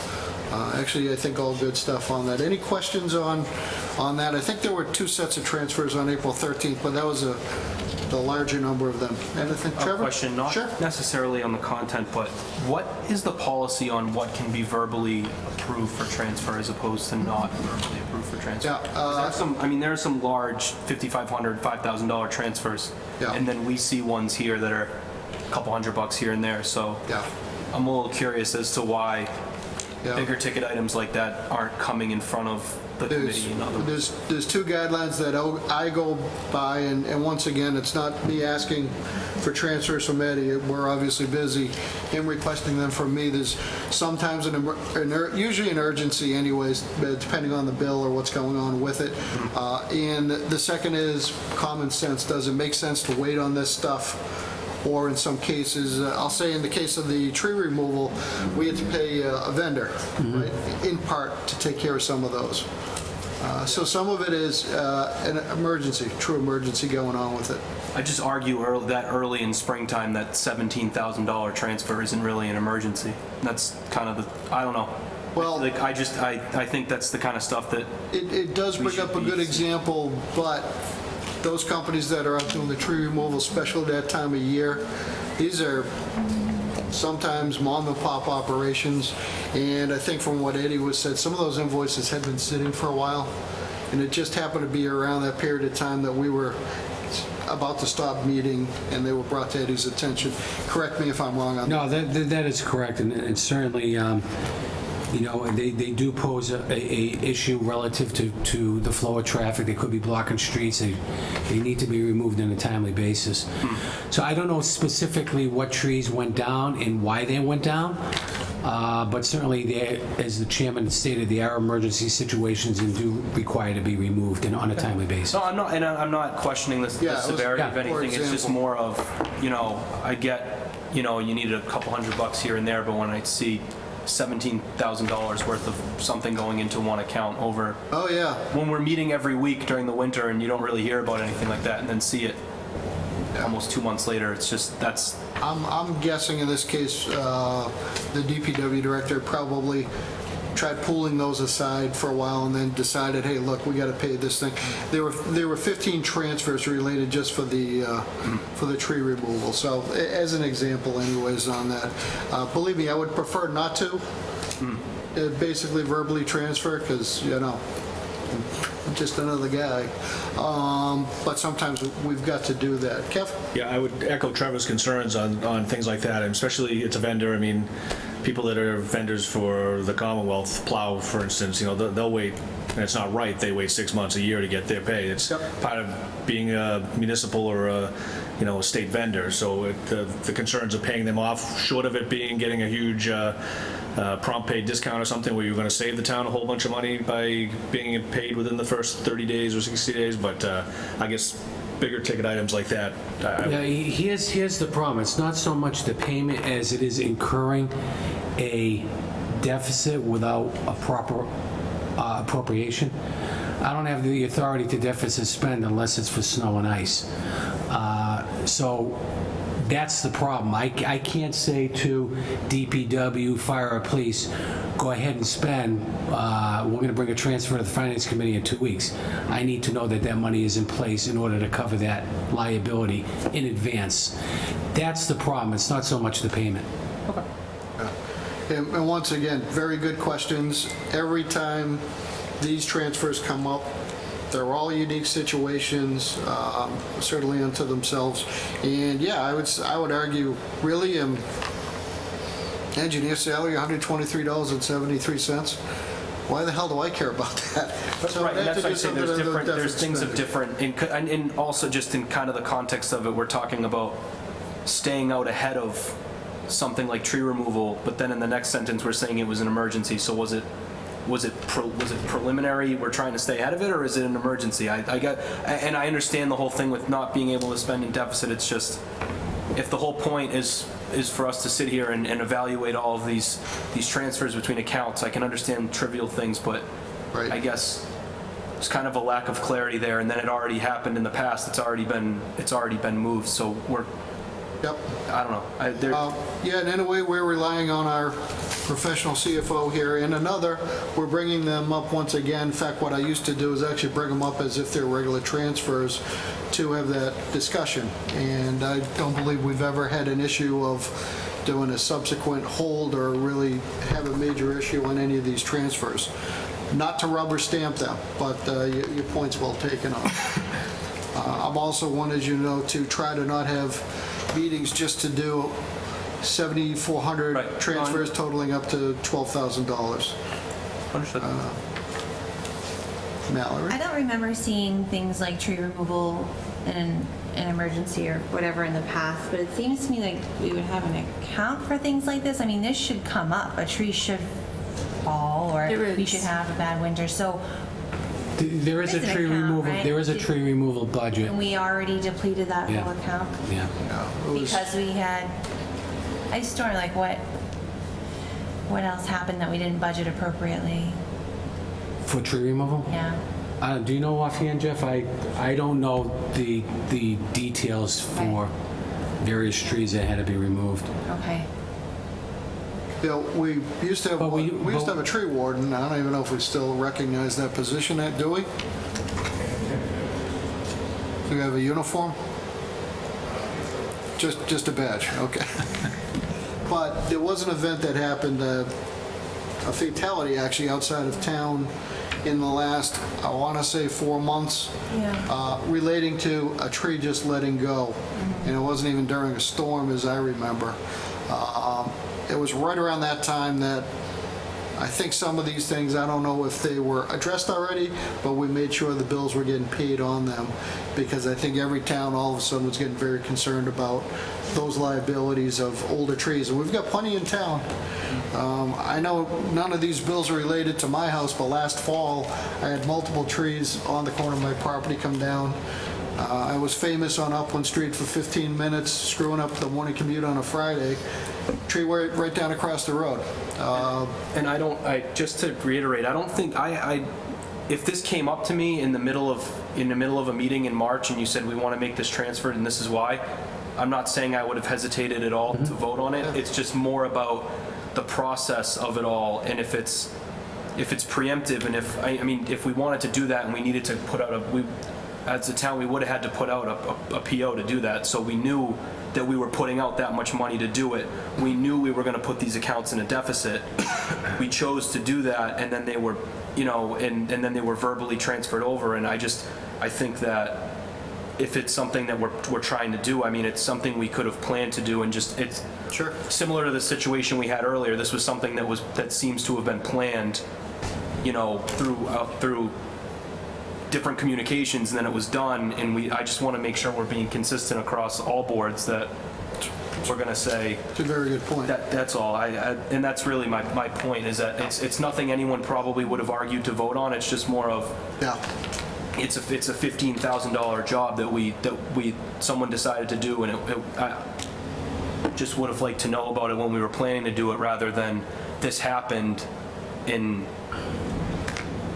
actually, I think all good stuff on that. Any questions on that? I think there were two sets of transfers on April 13th, but that was the larger number of them. Anything, Trevor? Question, not Sure. necessarily on the content, but what is the policy on what can be verbally approved for transfer as opposed to not verbally approved for transfer? Yeah, 'Cause there are some large $5,500, $5,000 transfers. Yeah. And then we see ones here that are a couple $100 here and there, so Yeah. I'm a little curious as to why Yeah. bigger ticket items like that aren't coming in front of the committee and other. There's two guidelines that I go by, and once again, it's not me asking for transfers from Eddie. We're obviously busy. Him requesting them from me. There's sometimes usually an urgency anyways, depending on the bill or what's going on with it. And the second is common sense. Does it make sense to wait on this stuff? Or in some cases, I'll say in the case of the tree removal, we had to pay a vendor, right, in part to take care of some of those. So some of it is an emergency, true emergency going on with it. I just argue that early in springtime that $17,000 transfer isn't really an emergency. That's kind of I don't know. Well- Like, I think that's the kind of stuff that, It does We bring should up a be- good example, but those companies that are out doing the tree removal, especially that time of year, these are sometimes mom and pop operations. And I think from what Eddie was said, some of those invoices had been sitting for a while. And it just happened to be around that period of time that we were about to stop meeting and they were brought to Eddie's attention. Correct me if I'm wrong on that. No, that is correct, and certainly, they do pose a issue relative to the flow of traffic. They could be blocking streets. They need to be removed on a timely basis. So I don't know specifically what trees went down and why they went down, but certainly, as the chairman stated, there are emergency situations and do require to be removed and on a timely basis. no, I'm not questioning the Yeah, it was- severity of yeah, for anything. It's just example. more of, I get, you need a couple $100 here and there, but when I see $17,000 worth of something going into one account over, Oh, yeah. when we're meeting every week during the winter and you don't really hear about anything like that, and then see it almost 2 months later. It's just, that's, I'm guessing in this case, the DPW director probably tried pulling those aside for a while and then decided, hey, look, we got to pay this thing. There were 15 transfers related just for the tree removal. So as an example, anyways, on that, believe me, I would prefer not to basically verbally transfer because I'm just another guy. But sometimes we've got to do that. Kev? Yeah, I would echo Trevor's concerns on things like that, and especially it's a vendor. I mean, people that are vendors for the Commonwealth Plow, for instance, they'll wait, and it's not right, they wait 6 months, a year to get their pay. It's part of being a municipal or a state vendor. So the concerns of paying them off, short of it getting a huge prompt pay discount or something where you're going to save the town a whole bunch of money by being paid within the first 30 days or 60 days. But I guess bigger ticket items like that. Yeah, here's the problem. It's not so much the payment as it is incurring a deficit without a proper appropriation. I don't have the authority to deficit spend unless it's for snow and ice. So that's the problem. I can't say to DPW, fire, or police, go ahead and spend. We're going to bring a transfer to the Finance Committee in 2 weeks. I need to know that that money is in place in order to cover that liability in advance. That's the problem. It's not so much the payment. And once again, very good questions. Every time these transfers come up, they're all unique situations, certainly unto themselves. And yeah, I would argue, really, engineer salary, $123.73. Why the hell do I care about that? that's right. And that's why I say there's things of different, and also just in kind of the context of it, we're talking about staying out ahead of something like tree removal, but then in the next sentence we're saying it was an emergency. So was it preliminary, we're trying to stay ahead of it, or is it an emergency? And I understand the whole thing with not being able to spend in deficit. It's just, if the whole point is for us to sit here and evaluate all of these transfers between accounts, I can understand trivial things, but Right. I guess there's kind of a lack of clarity there, and then it already happened in the past. It's already been moved, so Yep. I don't know. Yeah, and in a way, we're relying on our professional CFO here. In another, we're bringing them up once again. In fact, what I used to do is actually bring them up as if they're regular transfers to have that discussion. And I don't believe we've ever had an issue of doing a subsequent hold or really have a major issue on any of these transfers. Not to rubber stamp them, but your point's well taken on. I'm also one, as you know, to try to not have meetings just to do 7,400 Right. transfers totaling up to $12,000. Understood. Mallory? I don't remember seeing things like tree removal in an emergency or whatever in the past, but it seems to me like we would have an account for things like this. I mean, this should come up. A tree should fall, or There we is. should have a bad winter. So, There is a There's an tree account, removal. right? There is a tree removal budget. and we already depleted that Yeah. whole account Yeah. It was- because we had ice storm. Like, what else happened that we didn't budget appropriately? For tree removal? Yeah. Do you know offhand, Jeff? I don't know the details for various trees that had to be removed. Okay. Yeah, we used to have But we- we used to have a tree warden. I don't even know if we still recognize that position. Do we? Do we have a uniform? Just a badge. Okay. But there was an event that happened, a fatality actually outside of town in the last, I want to say, 4 months. Yeah. Relating to a tree just letting go. And it wasn't even during a storm, as I remember. It was right around that time that I think some of these things, I don't know if they were addressed already, but we made sure the bills were getting paid on them, because I think every town all of a sudden was getting very concerned about those liabilities of older trees. And we've got plenty in town. I know none of these bills are related to my house, but last fall, I had multiple trees on the corner of my property come down. I was famous on Upland Street for 15 minutes, screwing up the morning commute on a Friday. Tree right down across the road. And just to reiterate, I don't think, if this came up to me in the middle of a meeting in March and you said, we want to make this transfer and this is why, I'm not saying I would have hesitated at all to vote on it. It's just more about the process of it all, and if it's preemptive, and if we wanted to do that and we needed to put out as a town, we would have had to put out a PO to do that, so we knew that we were putting out that much money to do it. We knew we were going to put these accounts in a deficit. We chose to do that, and then they were, and then they were verbally transferred over, and I think that if it's something that we're trying to do, it's something we could have planned to do, and it's Sure. similar to the situation we had earlier. This was something that seems to have been planned, through different communications, and then it was done. And I just want to make sure we're being consistent across all boards that we're going to say. It's a very good point. That's all. And that's really my point, is that it's nothing anyone probably would have argued to vote on. It's just more of, Yeah. it's a $15,000 job that someone decided to do, and I just would have liked to know about it when we were planning to do it, rather than this happened in.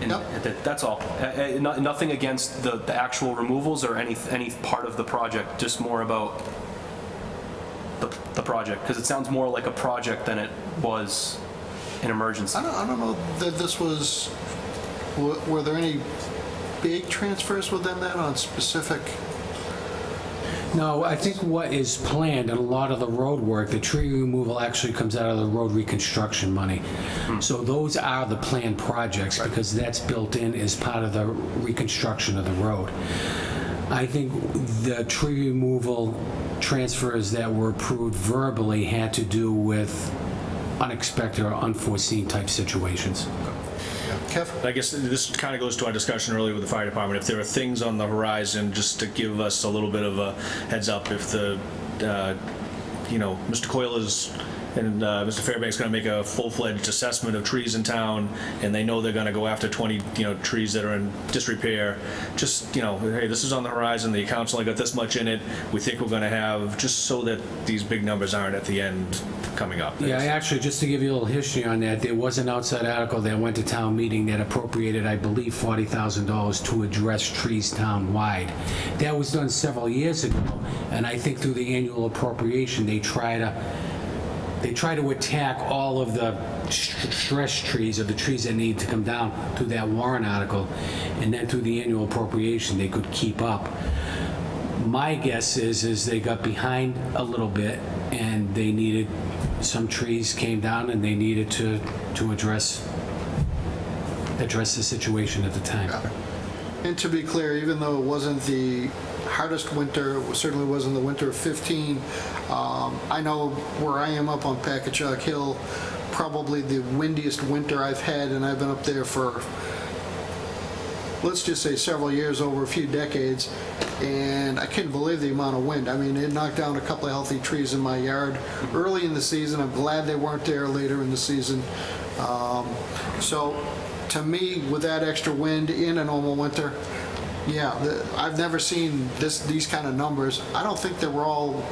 Yep. That's all. Nothing against the actual removals or any part of the project. Just more about the project, because it sounds more like a project than it was an emergency. I don't know that this was, were there any big transfers within that on specific? No, I think what is planned, and a lot of the road work, the tree removal actually comes out of the road reconstruction money. So those are the planned projects, because that's built in as part of the reconstruction of the road. I think the tree removal transfers that were approved verbally had to do with unexpected or unforeseen type situations. Kev? I guess this kind of goes to our discussion earlier with the fire department. If there are things on the horizon, just to give us a little bit of a heads up, if Mr. Coyle and Mr. Fairbanks going to make a full-fledged assessment of trees in town, and they know they're going to go after 20, trees that are in disrepair. Just, hey, this is on the horizon. The account's only got this much in it. We think we're going to have, just so that these big numbers aren't at the end coming up. Yeah, actually, just to give you a little history on that, there was an outside article that went to town meeting that appropriated, I believe, $40,000 to address trees town-wide. That was done several years ago, and I think through the annual appropriation, they try to attack all of the stress trees, or the trees that need to come down, through that warrant article, and then through the annual appropriation, they could keep up. My guess is they got behind a little bit, and they needed, some trees came down, and they needed to address the situation at the time. And to be clear, even though it wasn't the hardest winter, it certainly wasn't the winter of 15, I know where I am up on Packagug Hill, probably the windiest winter I've had, and I've been up there for, let's just say, several years, over a few decades, and I couldn't believe the amount of wind. It knocked down a couple of healthy trees in my yard early in the season. I'm glad they weren't there later in the season. So to me, with that extra wind in a normal winter, yeah, I've never seen these kind of numbers. I don't think they were all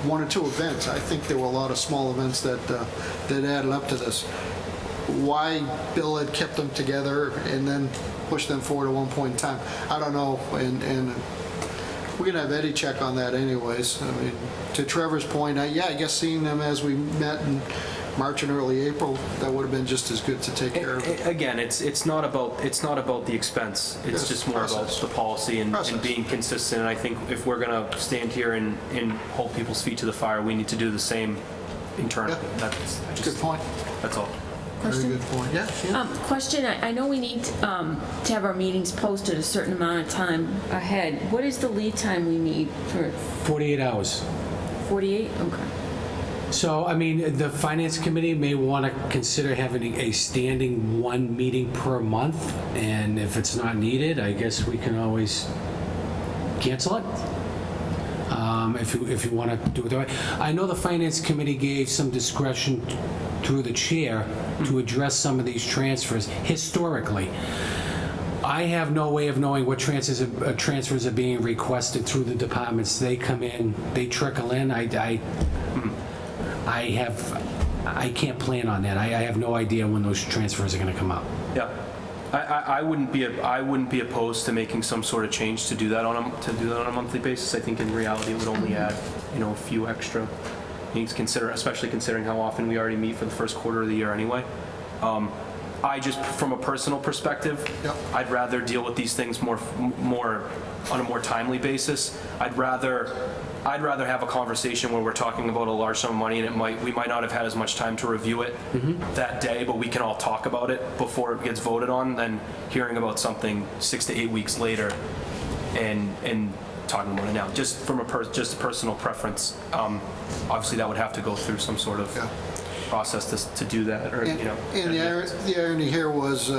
one or two events. I think there were a lot of small events that added up to this. Why Bill had kept them together and then pushed them forward at one point in time, I don't know. And we're gonna have Eddie check on that anyways. To Trevor's point, I guess seeing them as we met in March and early April, that would have been just as good to take care of it. Again, it's not about the expense. It's Yes, just more process. about the policy and being consistent. And I think if we're gonna stand here and hold people's feet to the fire, we need to do the same internally. Yeah. Good point. That's all. Very good point. Yeah. Question, I know we need to have our meetings posted a certain amount of time ahead. What is the lead time we need for 48 hours. 48? Okay. So, the Finance Committee may want to consider having a standing one meeting per month, and if it's not needed, I guess we can always cancel it, if you want to do it that way. I know the Finance Committee gave some discretion through the chair to address some of these transfers historically. I have no way of knowing what transfers are being requested through the departments. They come in, they trickle in. I can't plan on that. I have no idea when those transfers are going to come up. Yeah. I wouldn't be opposed to making some sort of change to do that on a monthly basis. I think in reality it would only add, a few extra meetings, especially considering how often we already meet for the first quarter of the year anyway. I just, from a personal perspective, Yep. I'd rather deal with these things more on a more timely basis. I'd rather have a conversation where we're talking about a large sum of money and we might not have had as much time to review it that day, but we can all talk about it before it gets voted on, than hearing about something 6 to 8 weeks later and talking about it now. Just from just a personal preference. Obviously, that would have to go through some sort of Yeah. process to do that, or, And the irony here was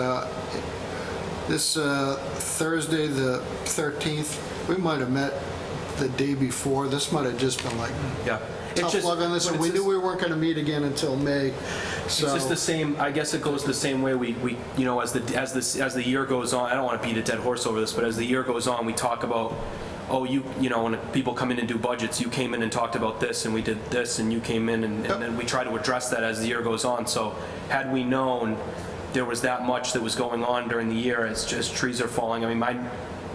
this Thursday, the 13th, we might have met the day before. This might have just been like Yeah. tough lug on this, and we knew we weren't going to meet again until May. So It's just the same, I guess it goes the same way we as the year goes on, I don't want to beat a dead horse over this, but as the year goes on, we talk about, when people come in and do budgets, you came in and talked about this, and we did this, and you came in, and then we try to address that as the year goes on. So had we known there was that much that was going on during the year, it's just trees are falling. I mean,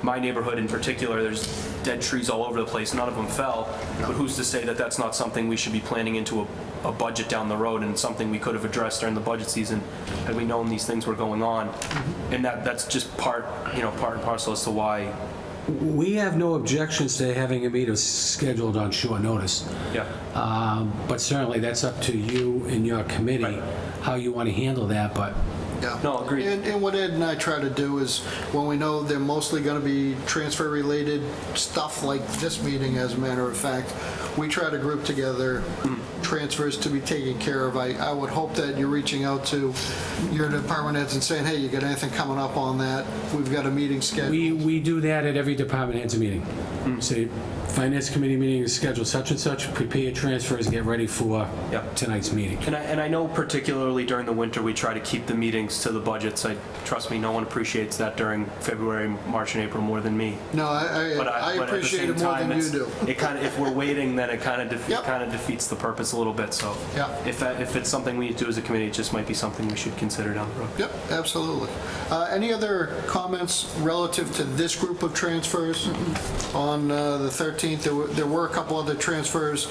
my neighborhood in particular, there's dead trees all over the place. None of them fell, but who's to say that that's not something we should be planning into a budget down the road, and something we could have addressed during the budget season had we known these things were going on. And that's just part and parcel as to why. We have no objections to having a meeting scheduled on short notice. Yeah. But certainly, that's up to you and your committee, how you want to handle that, but yeah. No, agreed. And what Ed and I try to do is, when we know they're mostly going to be transfer-related stuff like this meeting, as a matter of fact, we try to group together transfers to be taken care of. I would hope that you're reaching out to your department heads and saying, hey, you got anything coming up on that? We've got a meeting scheduled. we do that at every department heads meeting. Say, finance committee meeting is scheduled such and such, prepare your transfers, get ready for Yep. tonight's meeting. And I know particularly during the winter, we try to keep the meetings to the budgets. Trust me, no one appreciates that during February, March, and April more than me. No, I But at the appreciate same it more time, than you do. It kind of, if we're waiting, then it kind of Yep. defeats the purpose a little bit. So Yeah. if it's something we need to do as a committee, it just might be something we should consider down the road. Yep, absolutely. Any other comments relative to this group of transfers? On the 13th, there were a couple other transfers.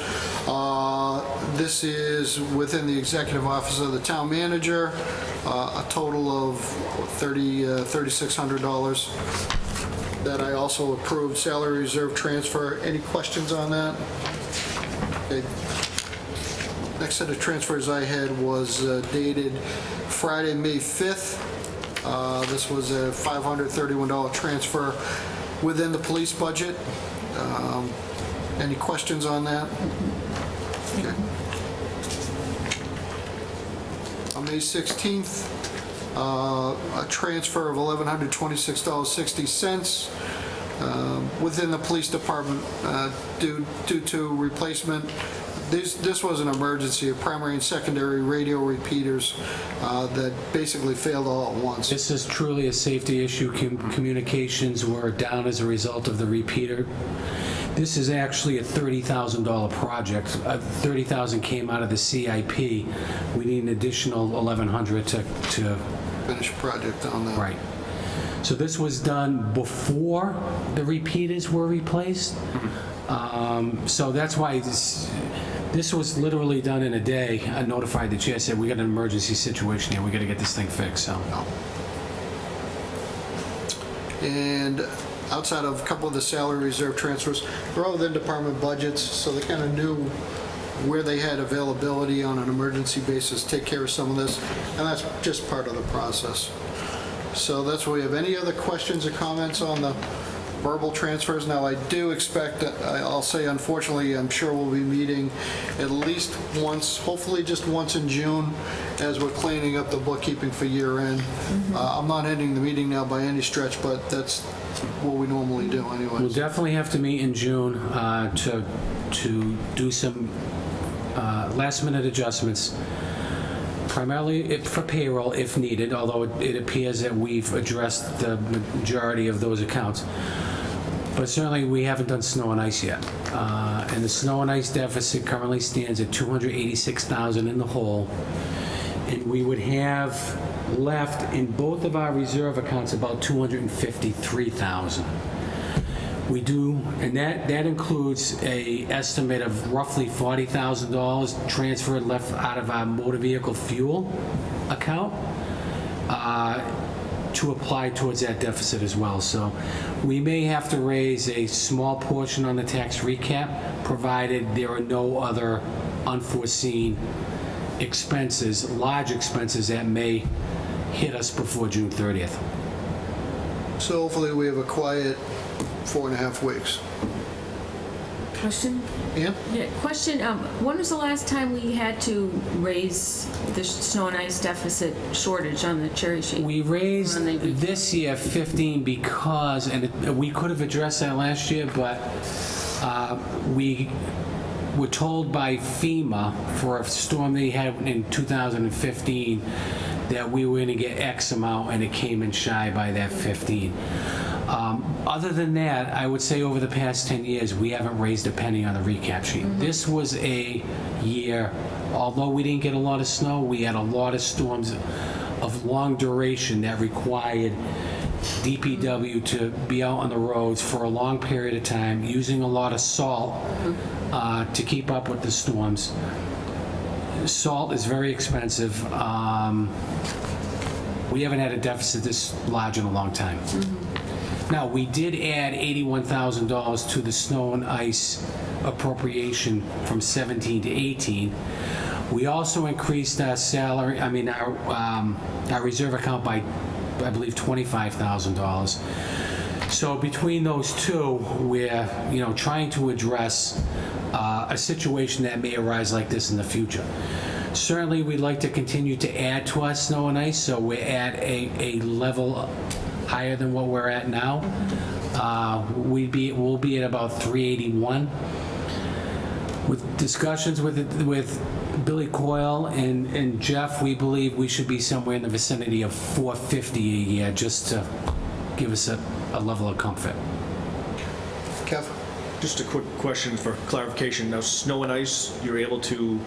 This is within the executive office of the town manager, a total of $3,600 that I also approved. Salary reserve transfer. Any questions on that? Okay. Next set of transfers I had was dated Friday, May 5th. This was a $531 transfer within the police budget. Any questions on that? Okay. On May 16th, a transfer of $1,126.60 within the police department due to replacement. This was an emergency of primary and secondary radio repeaters that basically failed all at once. This is truly a safety issue. Communications were down as a result of the repeater. This is actually a $30,000 project. $30,000 came out of the CIP. We need an additional $1,100 to Finish project on that. right. So this was done before the repeaters were replaced. So that's why this was literally done in a day. I notified the chair, said, we got an emergency situation here, we got to get this thing fixed, so. And outside of a couple of the salary reserve transfers, they're all within department budgets, so they kind of knew where they had availability on an emergency basis, take care of some of this, and that's just part of the process. So that's what we have. Any other questions or comments on the verbal transfers? Now, I do expect, I'll say unfortunately, I'm sure we'll be meeting at least once, hopefully just once in June, as we're cleaning up the bookkeeping for year end. I'm not ending the meeting now by any stretch, but that's what we normally do We'll anyways. definitely have to meet in June to do some last-minute adjustments, primarily for payroll if needed, although it appears that we've addressed the majority of those accounts. But certainly, we haven't done snow and ice yet. And the snow and ice deficit currently stands at $286,000 in the hole. And we would have left in both of our reserve accounts about $253,000. We do, and that includes a estimate of roughly $40,000 transferred left out of our motor vehicle fuel account to apply towards that deficit as well. So we may have to raise a small portion on the tax recap, provided there are no other unforeseen expenses, large expenses that may hit us before June 30th. So hopefully we have a quiet 4.5 weeks. Question? Ann? Yeah, question, when was the last time we had to raise the snow and ice deficit shortage on the cherry sheet? We raised When they- this year 15 because, we could have addressed that last year, but we were told by FEMA for a storm they had in 2015 that we were going to get X amount, and it came in shy by that 15. Other than that, I would say over the past 10 years, we haven't raised a penny on the recap sheet. This was a year, although we didn't get a lot of snow, we had a lot of storms of long duration that required DPW to be out on the roads for a long period of time, using a lot of salt to keep up with the storms. Salt is very expensive. We haven't had a deficit this large in a long time. Now, we did add $81,000 to the snow and ice appropriation from 17 to 18. We also increased our salary, our reserve account by, I believe, $25,000. So between those two, we're, trying to address a situation that may arise like this in the future. Certainly, we'd like to continue to add to our snow and ice, so we're at a level higher than what we're at now. We'll be at about 381. With discussions with Billy Coyle and Jeff, we believe we should be somewhere in the vicinity of 450 a year, just to give us a level of comfort. Kev? Just a quick question for clarification. Now, snow and ice, you're able to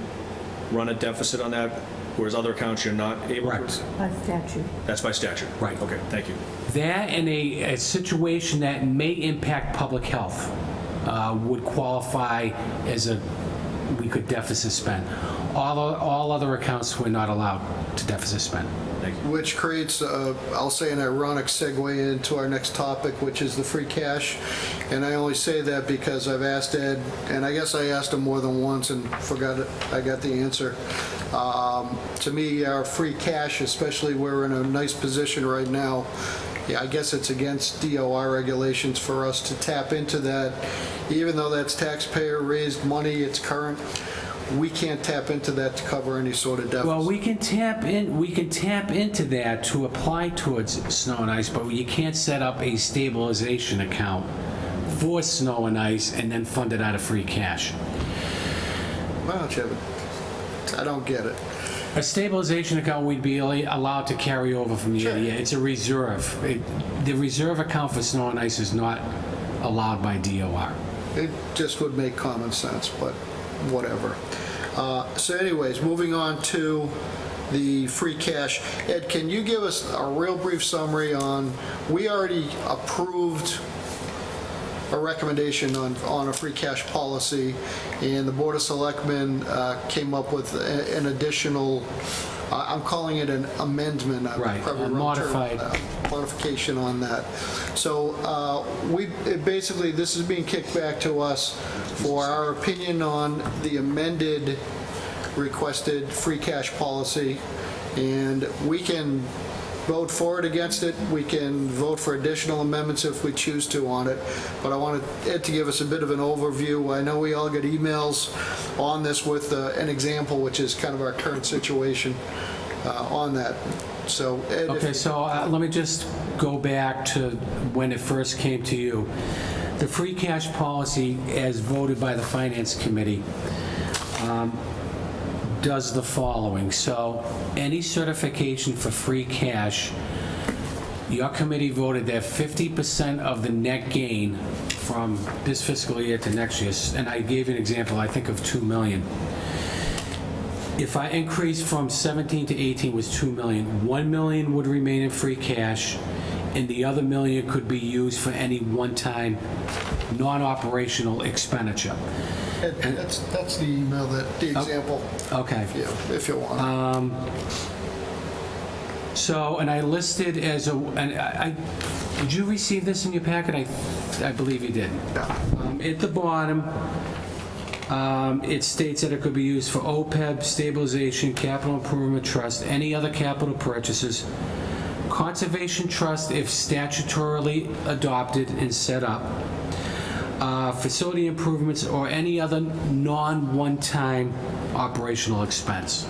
run a deficit on that, whereas other accounts you're not able to? Correct. By statute. That's by statute? Right. Okay, thank you. That and a situation that may impact public health would qualify as we could deficit spend. All other accounts we're not allowed to deficit spend. Thank you. Which creates, I'll say, an ironic segue into our next topic, which is the free cash. And I only say that because I've asked Ed, and I guess I asked him more than once and forgot it. I got the answer. To me, our free cash, especially we're in a nice position right now, I guess it's against DOR regulations for us to tap into that. Even though that's taxpayer-raised money, it's current, we can't tap into that to cover any sort of deficit. Well, we can tap into that to apply towards snow and ice, but you can't set up a stabilization account for snow and ice and then fund it out of free cash. Why don't you have it? I don't get it. A stabilization account we'd be allowed to carry over from year to year. It's a reserve. The reserve account for snow and ice is not allowed by DOR. It just would make common sense, but whatever. So anyways, moving on to the free cash. Ed, can you give us a real brief summary on, we already approved a recommendation on a free cash policy, and the Board of Selectmen came up with an additional, I'm calling it an amendment. Right, probably a wrong term, modified. Modification on that. So basically, this is being kicked back to us for our opinion on the amended requested free cash policy, and we can vote for it, against it. We can vote for additional amendments if we choose to on it, but I wanted Ed to give us a bit of an overview. I know we all get emails on this with an example, which is kind of our current situation on that. So, Ed, Okay, so let me just go back to when it first came to you. The free cash policy, as voted by the Finance Committee, does the following. So any certification for free cash, your committee voted that 50% of the net gain from this fiscal year to next year, and I gave an example, I think of $2 million. if I increase from 17 to 18 was 2 million, 1 million would remain in free cash, and the other million could be used for any one-time, non-operational expenditure. And that's the email, the example, Okay. if you want. So, and I listed as a, and did you receive this in your packet? I believe you did. At the bottom, it states that it could be used for OPEB, stabilization, capital improvement trust, any other capital purchases, conservation trust if statutorily adopted and set up, facility improvements, or any other non-one-time operational expense.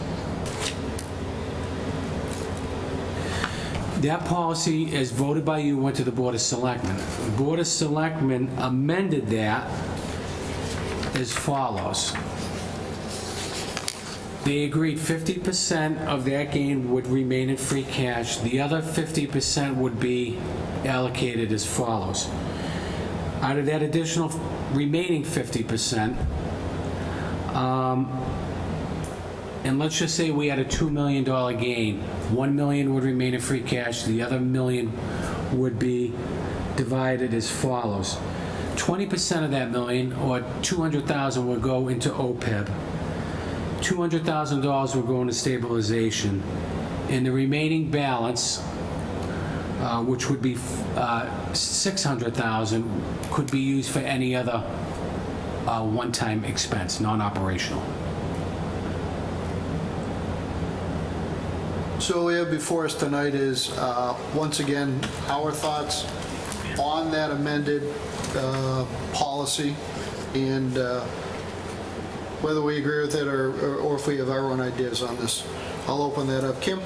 That policy, as voted by you, went to the Board of Selectmen. The Board of Selectmen amended that as follows. They agreed 50% of that gain would remain in free cash. The other 50% would be allocated as follows. Out of that additional remaining 50%, and let's just say we had a $2 million gain. 1 million would remain in free cash. The other million would be divided as follows. 20% of that million, or 200,000, would go into OPEB. $200,000 would go into stabilization. And the remaining balance, which would be 600,000, could be used for any other one-time expense, non-operational. So what we have before us tonight is, once again, our thoughts on that amended policy, and whether we agree with it or if we have our own ideas on this. I'll open that up. Kim?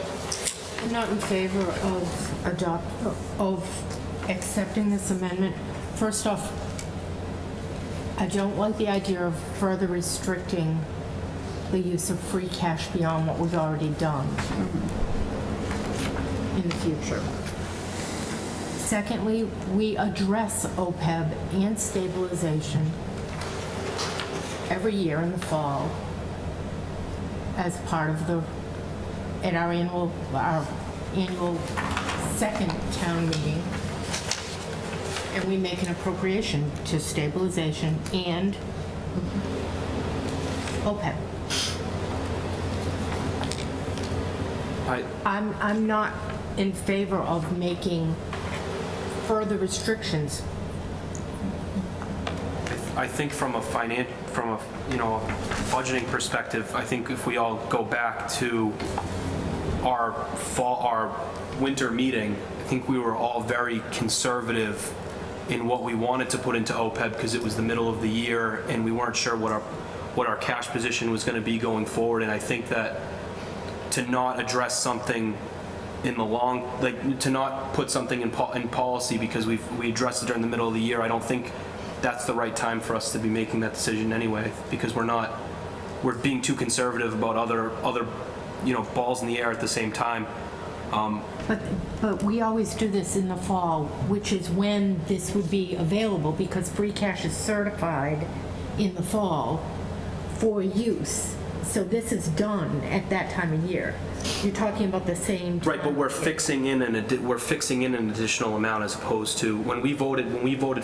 I'm not in favor of accepting this amendment. First off, I don't like the idea of further restricting the use of free cash beyond what we've already done in the future. Secondly, we address OPEB and stabilization every year in the fall as part of at our annual second town meeting, and we make an appropriation to stabilization and OPEB. I'm not in favor of making further restrictions. I think from a budgeting perspective, I think if we all go back to our winter meeting, I think we were all very conservative in what we wanted to put into OPEB because it was the middle of the year and we weren't sure what our cash position was going to be going forward. And I think that to not address something in the to not put something in policy because we addressed it during the middle of the year, I don't think that's the right time for us to be making that decision anyway, because we're being too conservative about other balls in the air at the same time. But we always do this in the fall, which is when this would be available, because free cash is certified in the fall for use. So this is done at that time of year. You're talking about the same time. Right, but we're fixing in an additional amount as opposed to when we voted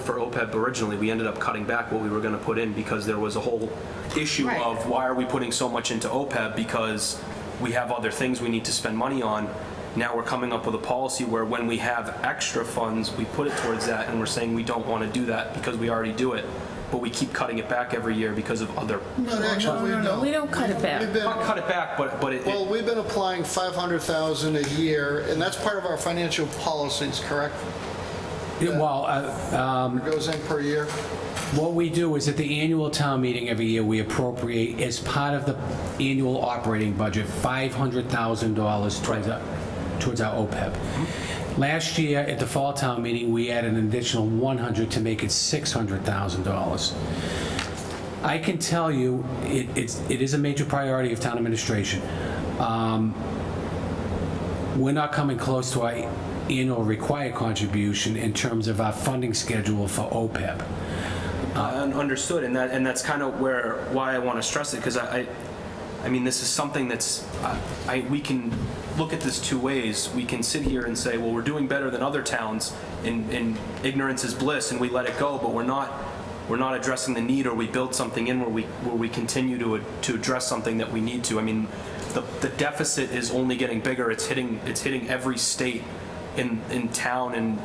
for OPEB originally, we ended up cutting back what we were going to put in because there was a whole issue Right. of why are we putting so much into OPEB because we have other things we need to spend money on. Now we're coming up with a policy where when we have extra funds, we put it towards that, and we're saying we don't want to do that because we already do it, but we keep cutting it back every year because of other. Not actually, we don't. We don't cut it back. We've been- Not cut it back, but it. Well, we've been applying $500,000 a year, and that's part of our financial policies, correct? Well, It goes in per year. what we do is at the annual town meeting every year, we appropriate as part of the annual operating budget, $500,000 towards our OPEB. Last year, at the fall town meeting, we added an additional 100 to make it $600,000. I can tell you, it is a major priority of town administration. We're not coming close to our annual required contribution in terms of our funding schedule for OPEB. Understood, and that's kind of why I want to stress it, because I mean, this is something that's, we can look at this two ways. We can sit here and say, well, we're doing better than other towns, and ignorance is bliss, and we let it go, but we're not addressing the need, or we build something in where we continue to address something that we need to. I mean, the deficit is only getting bigger. It's hitting every state in town and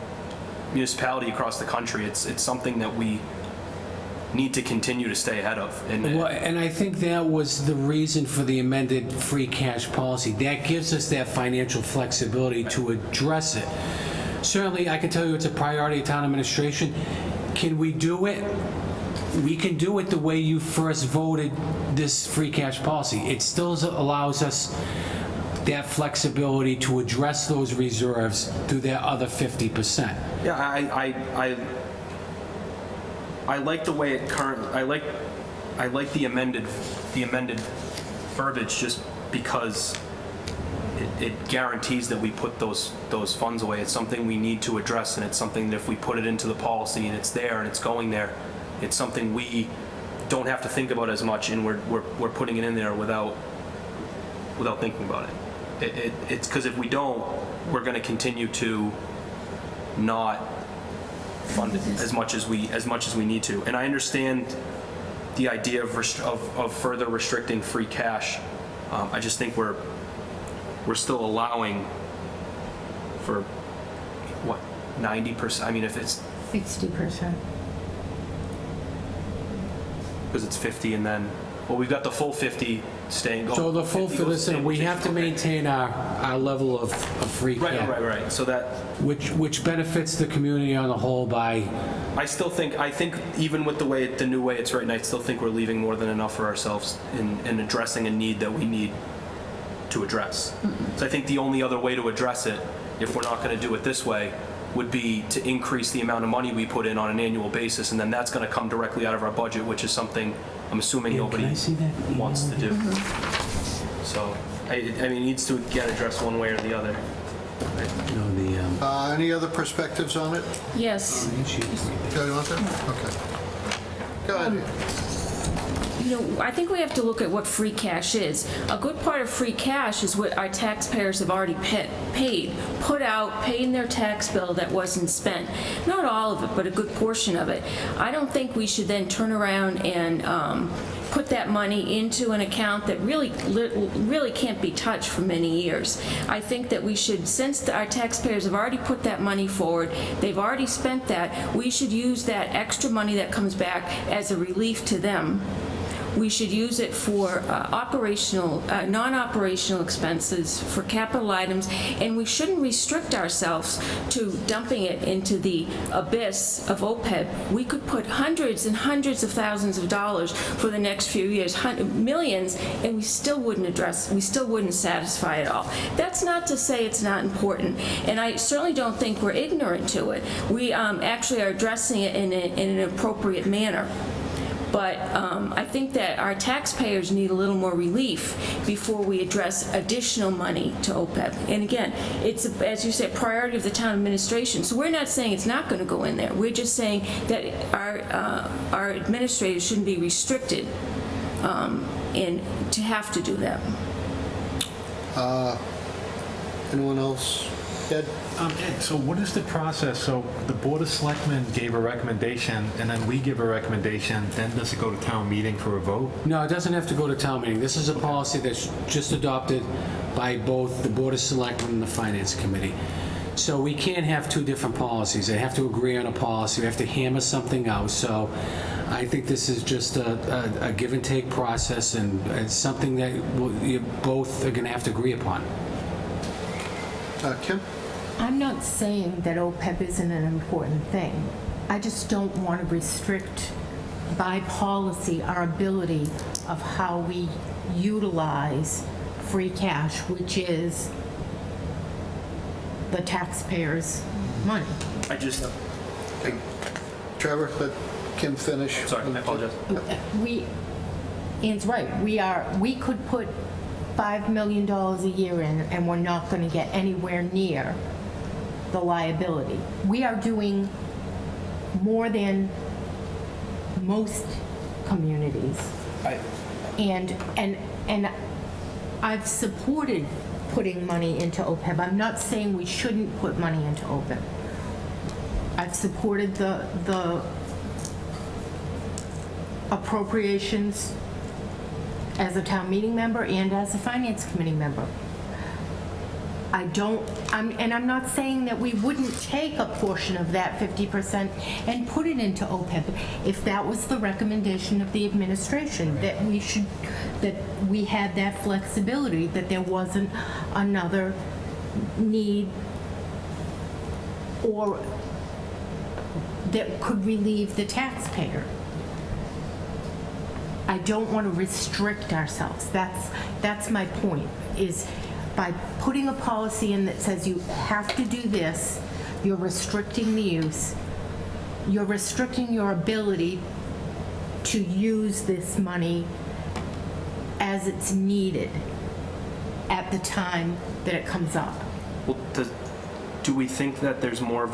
municipality across the country. It's something that we need to continue to stay ahead of. Well, and I think that was the reason for the amended free cash policy. That gives us that financial flexibility to address it. Certainly, I can tell you it's a priority of town administration. Can we do it? We can do it the way you first voted this free cash policy. It still allows us that flexibility to address those reserves through that other 50%. Yeah, I like the way it I like the amended verbiage, just because it guarantees that we put those funds away. It's something we need to address, and it's something that if we put it into the policy and it's there and it's going there, it's something we don't have to think about as much, and we're putting it in there without thinking about it. It's because if we don't, we're going to continue to not fund it as much as we need to. And I understand the idea of further restricting free cash. I just think we're still allowing for what, 90%? I mean, if it's 60%. because it's 50, and then, well, we've got the full 50 staying. So the full, 50 goes listen, stable, we have to maintain our level of free cash. Right. So that, Which benefits the community on the whole by, I think even with the new way it's written, I still think we're leaving more than enough for ourselves in addressing a need that we need to address. So I think the only other way to address it, if we're not going to do it this way, would be to increase the amount of money we put in on an annual basis, and then that's going to come directly out of our budget, which is something I'm assuming nobody wants to do. So, I mean, it needs to get addressed one way or the other. Any other perspectives on it? Yes. Joe, you want that? Okay. Go ahead. You know, I think we have to look at what free cash is. A good part of free cash is what our taxpayers have already paid in their tax bill that wasn't spent. Not all of it, but a good portion of it. I don't think we should then turn around and put that money into an account that really can't be touched for many years. I think that we should, since our taxpayers have already put that money forward, they've already spent that, we should use that extra money that comes back as a relief to them. We should use it for non-operational expenses, for capital items, and we shouldn't restrict ourselves to dumping it into the abyss of OPEB. We could put hundreds and hundreds of thousands of dollars for the next few years, millions, and we still wouldn't satisfy it all. That's not to say it's not important, and I certainly don't think we're ignorant to it. We actually are addressing it in an appropriate manner. But I think that our taxpayers need a little more relief before we address additional money to OPEB. And again, it's, as you said, priority of the town administration. So we're not saying it's not going to go in there. We're just saying that our administrators shouldn't be restricted in to have to do that. Anyone else? Ed? Ed, so what is the process? So the Board of Selectmen gave a recommendation, and then we give a recommendation, then does it go to town meeting for a vote? no, it doesn't have to go to town meeting. This is a policy that's just adopted by both the Board of Selectmen and the Finance Committee. So we can't have two different policies. They have to agree on a policy. We have to hammer something out. So I think this is just a give and take process, and it's something that you both are going to have to agree upon. Kim? I'm not saying that OPEB isn't an important thing. I just don't want to restrict by policy our ability of how we utilize free cash, which is the taxpayers' money. Trevor, let Kim finish. Sorry, I apologize. Ann's right. We could put $5 million a year in, and we're not going to get anywhere near the liability. We are doing more than most communities. And I've supported putting money into OPEB. I'm not saying we shouldn't put money into OPEB. I've supported the appropriations as a town meeting member and as a finance committee member. I'm not saying that we wouldn't take a portion of that 50% and put it into OPEB if that was the recommendation of the administration, that we had that flexibility, that there wasn't another need or that could relieve the taxpayer. I don't want to restrict ourselves. That's my point, is by putting a policy in that says you have to do this, you're restricting the use, you're restricting your ability to use this money as it's needed at the time that it comes up. Well, do we think that there's more of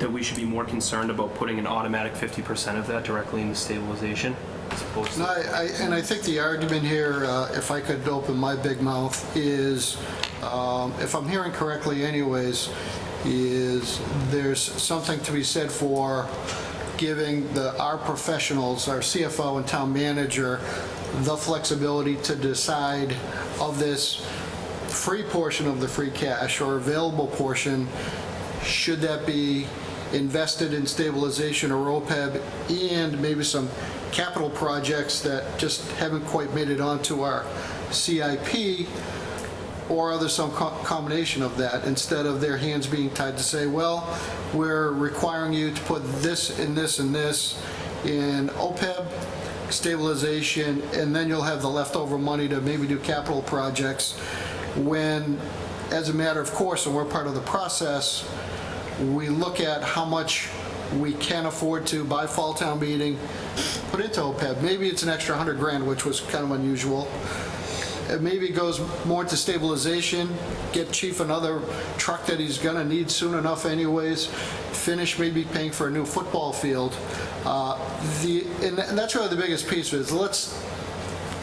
that we should be more concerned about putting an automatic 50% of that directly into stabilization? No, I think the argument here, if I could open my big mouth, is, if I'm hearing correctly anyways, is there's something to be said for giving our professionals, our CFO and town manager, the flexibility to decide of this free portion of the free cash or available portion, should that be invested in stabilization or OPEB and maybe some capital projects that just haven't quite made it onto our CIP, or are there some combination of that, instead of their hands being tied to say, well, we're requiring you to put this and this and this in OPEB, stabilization, and then you'll have the leftover money to maybe do capital projects, when, as a matter of course, and we're part of the process, we look at how much we can afford to, by fall town meeting, put into OPEB. Maybe it's an extra 100 grand, which was kind of unusual. Maybe it goes more into stabilization, get chief another truck that he's gonna need soon enough anyways, finish maybe paying for a new football field. And that's really the biggest piece of it, is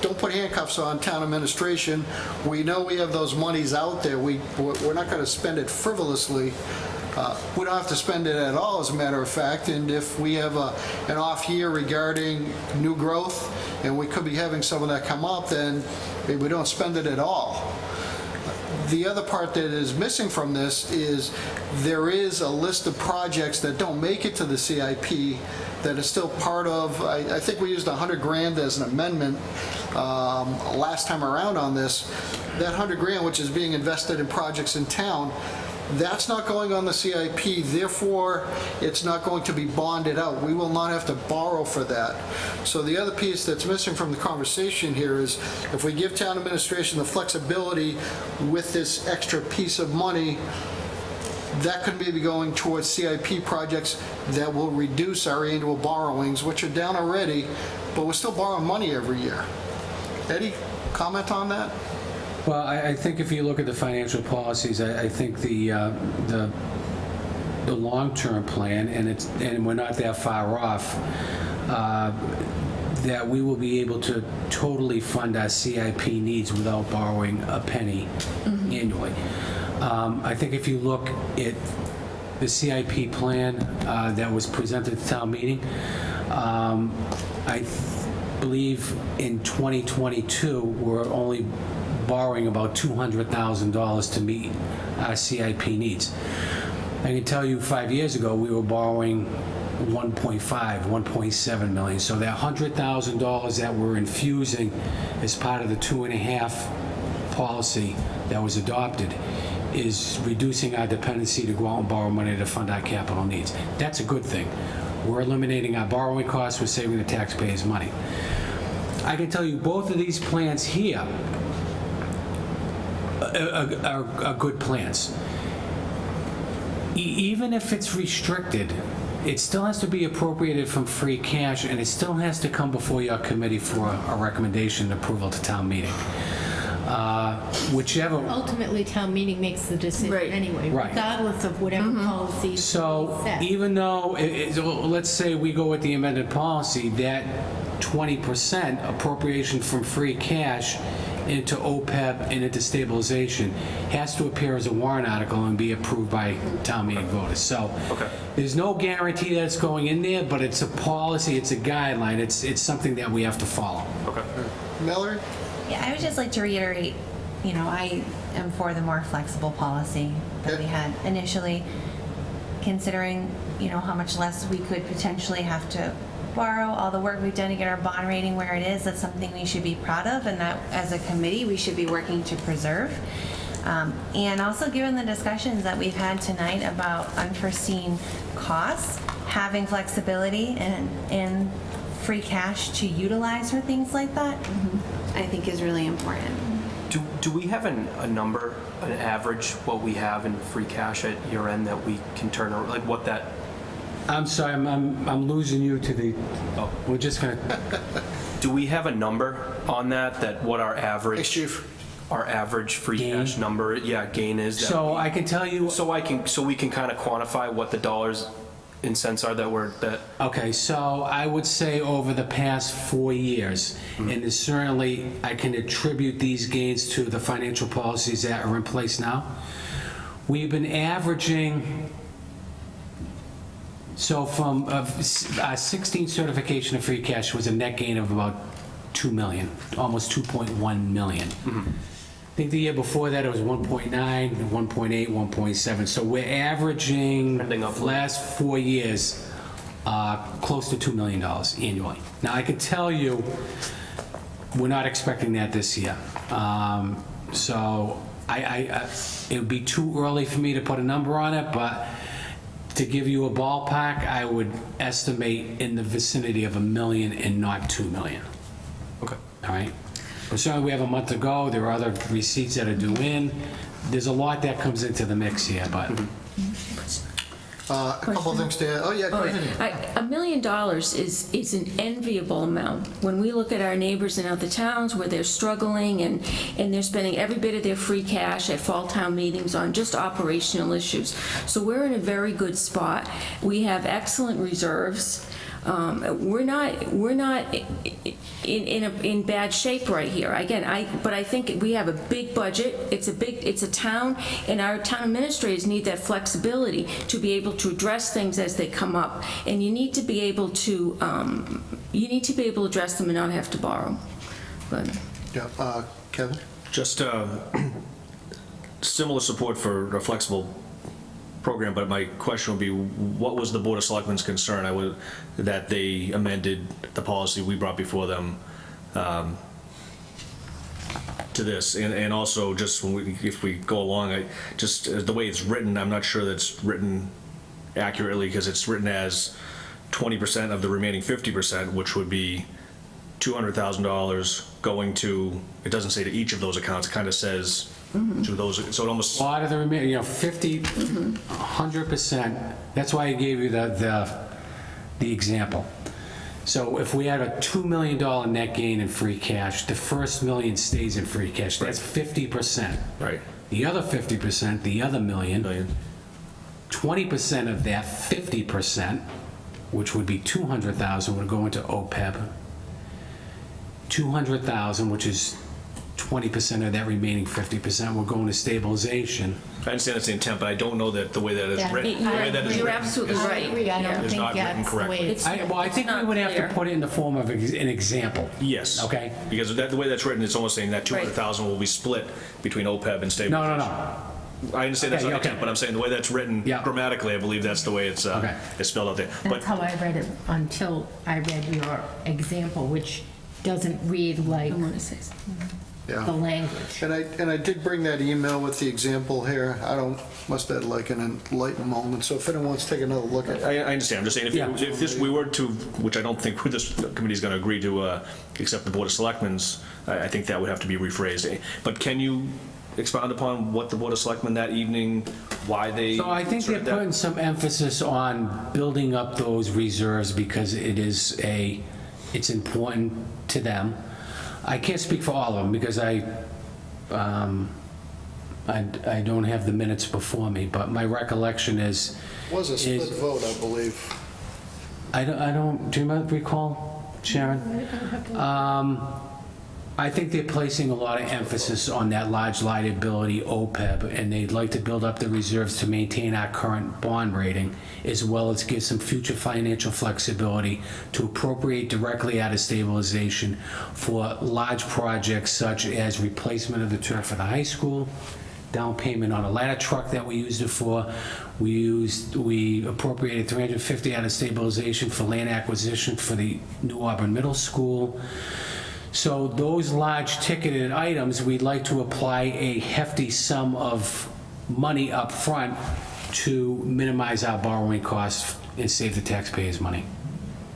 don't put handcuffs on town administration. We know we have those monies out there. We're not gonna spend it frivolously. We don't have to spend it at all, as a matter of fact, and if we have an off year regarding new growth, and we could be having some of that come up, then maybe we don't spend it at all. The other part that is missing from this is there is a list of projects that don't make it to the CIP that is still part of, I think we used 100 grand as an amendment last time around on this. That 100 grand, which is being invested in projects in town, that's not going on the CIP, therefore it's not going to be bonded out. We will not have to borrow for that. So the other piece that's missing from the conversation here is, if we give town administration the flexibility with this extra piece of money, that could maybe going towards CIP projects that will reduce our annual borrowings, which are down already, but we're still borrowing money every year. Eddie, comment on that? Well, I think if you look at the financial policies, I think the long-term plan, and we're not that far off, that we will be able to totally fund our CIP needs without borrowing a penny annually. I think if you look at the CIP plan that was presented at the town meeting, I believe in 2022, we're only borrowing about $200,000 to meet our CIP needs. I can tell you 5 years ago, we were borrowing 1.5, 1.7 million. So that $100,000 that we're infusing as part of the 2.5 policy that was adopted is reducing our dependency to go out and borrow money to fund our capital needs. That's a good thing. We're eliminating our borrowing costs, we're saving the taxpayers money. I can tell you both of these plans here are good plans. Even if it's restricted, it still has to be appropriated from free cash, and it still has to come before your committee for a recommendation and approval to town meeting. whichever. Ultimately, town meeting makes the decision Right. anyway, Right. regardless of whatever policy is So set. even though, let's say we go with the amended policy, that 20% appropriation from free cash into OPEB and into stabilization has to appear as a warrant article and be approved by town meeting voters. So there's no guarantee that it's going in there, but it's a policy, it's a guideline, it's something that we have to follow. Mallory? Yeah, I would just like to reiterate, I am for the more flexible policy that we had initially, considering, how much less we could potentially have to borrow, all the work we've done to get our bond rating where it is. That's something we should be proud of, and that as a committee, we should be working to preserve. And also, given the discussions that we've had tonight about unforeseen costs, having flexibility and free cash to utilize for things like that, I think is really important. Do we have a number, an average, what we have in free cash at year end that we can turn, like what that, I'm sorry, I'm losing you to the, we're just gonna, do we have a number on that what our Thanks, average, Chief. our average free Gain? cash number, gain is? that so we- I can tell you. So we can kind of quantify what the dollars and cents are that. Okay, so I would say over the past 4 years, and there's certainly, I can attribute these gains to the financial policies that are in place now. We've been averaging, so from 16 certification of free cash was a net gain of about 2 million, almost 2.1 million. I think the year before that it was 1.9, 1.8, 1.7. So we're averaging Trending upward. last 4 years close to $2 million annually. Now I can tell you, we're not expecting that this year. So it would be too early for me to put a number on it, but to give you a ballpark, I would estimate in the vicinity of $1 million and not $2 million. Okay. All right? But certainly we have a month to go. There are other receipts that are due in. There's a lot that comes into the mix here, but A couple of things to add. Oh, yeah, go ahead. $1 million is an enviable amount. When we look at our neighbors in other towns where they're struggling and they're spending every bit of their free cash at fall town meetings on just operational issues. So we're in a very good spot. We have excellent reserves. We're not in bad shape right here. Again, but I think we have a big budget. It's a town, and our town administrators need that flexibility to be able to address things as they come up. And you need to be able to address them and not have to borrow. But Yeah, Kevin? Just similar support for a flexible program, but my question would be, what was the Board of Selectmen's concern? That they amended the policy we brought before them to this, and also just if we go along, just the way it's written, I'm not sure that's written accurately, because it's written as 20% of the remaining 50%, which would be $200,000 going to, it doesn't say to each of those accounts, it kind of says to those, so it almost. a lot of the remaining, 50, 100%. That's why I gave you the example. So if we had a $2 million net gain in free cash, the first million stays in free cash. That's 50%. Right. The other 50%, the other million, 20% of that 50%, which would be 200,000, would go into OPEB. 200,000, which is 20% of that remaining 50%, will go into stabilization. I understand that's the intent, but I don't know that the way that it's written. The way that it's You're written absolutely is- right. I agree, I Yeah. don't It's think not written that's the way correctly. it's. I think we not would have clear. to put it in the form of an example. Yes. Okay. Because the way that's written, it's almost saying that 200,000 will be split between OPEB and stabilization. No. I understand that's Okay, not the okay. intent, but I'm saying the way that's written Yeah. grammatically, I believe that's the way it's it's spelled out there. But That's how I read it until I read your example, which doesn't read like I want to say something. the Yeah. language. And I did bring that email with the example here. Must have had like an enlightened moment, so if anyone wants to take another look at it. I understand. I'm just saying, if we were to, which I don't think this committee is going to agree to accept the Board of Selectmen's, I think that would have to be rephrased. But can you expound upon what the Board of Selectmen that evening, why they? So I think they're inserted that? putting some emphasis on building up those reserves because it's important to them. I can't speak for all of them because I I don't have the minutes before me, but my recollection is, Was a split vote, I believe. I don't, do you recall, Sharon? I think they're placing a lot of emphasis on that large liability OPEB, and they'd like to build up the reserves to maintain our current bond rating, as well as give some future financial flexibility to appropriate directly out of stabilization for large projects such as replacement of the turf for the high school, down payment on a ladder truck that we used it for. We appropriated $350 out of stabilization for land acquisition for the New Auburn Middle School. So those large ticketed items, we'd like to apply a hefty sum of money up front to minimize our borrowing costs and save the taxpayers money.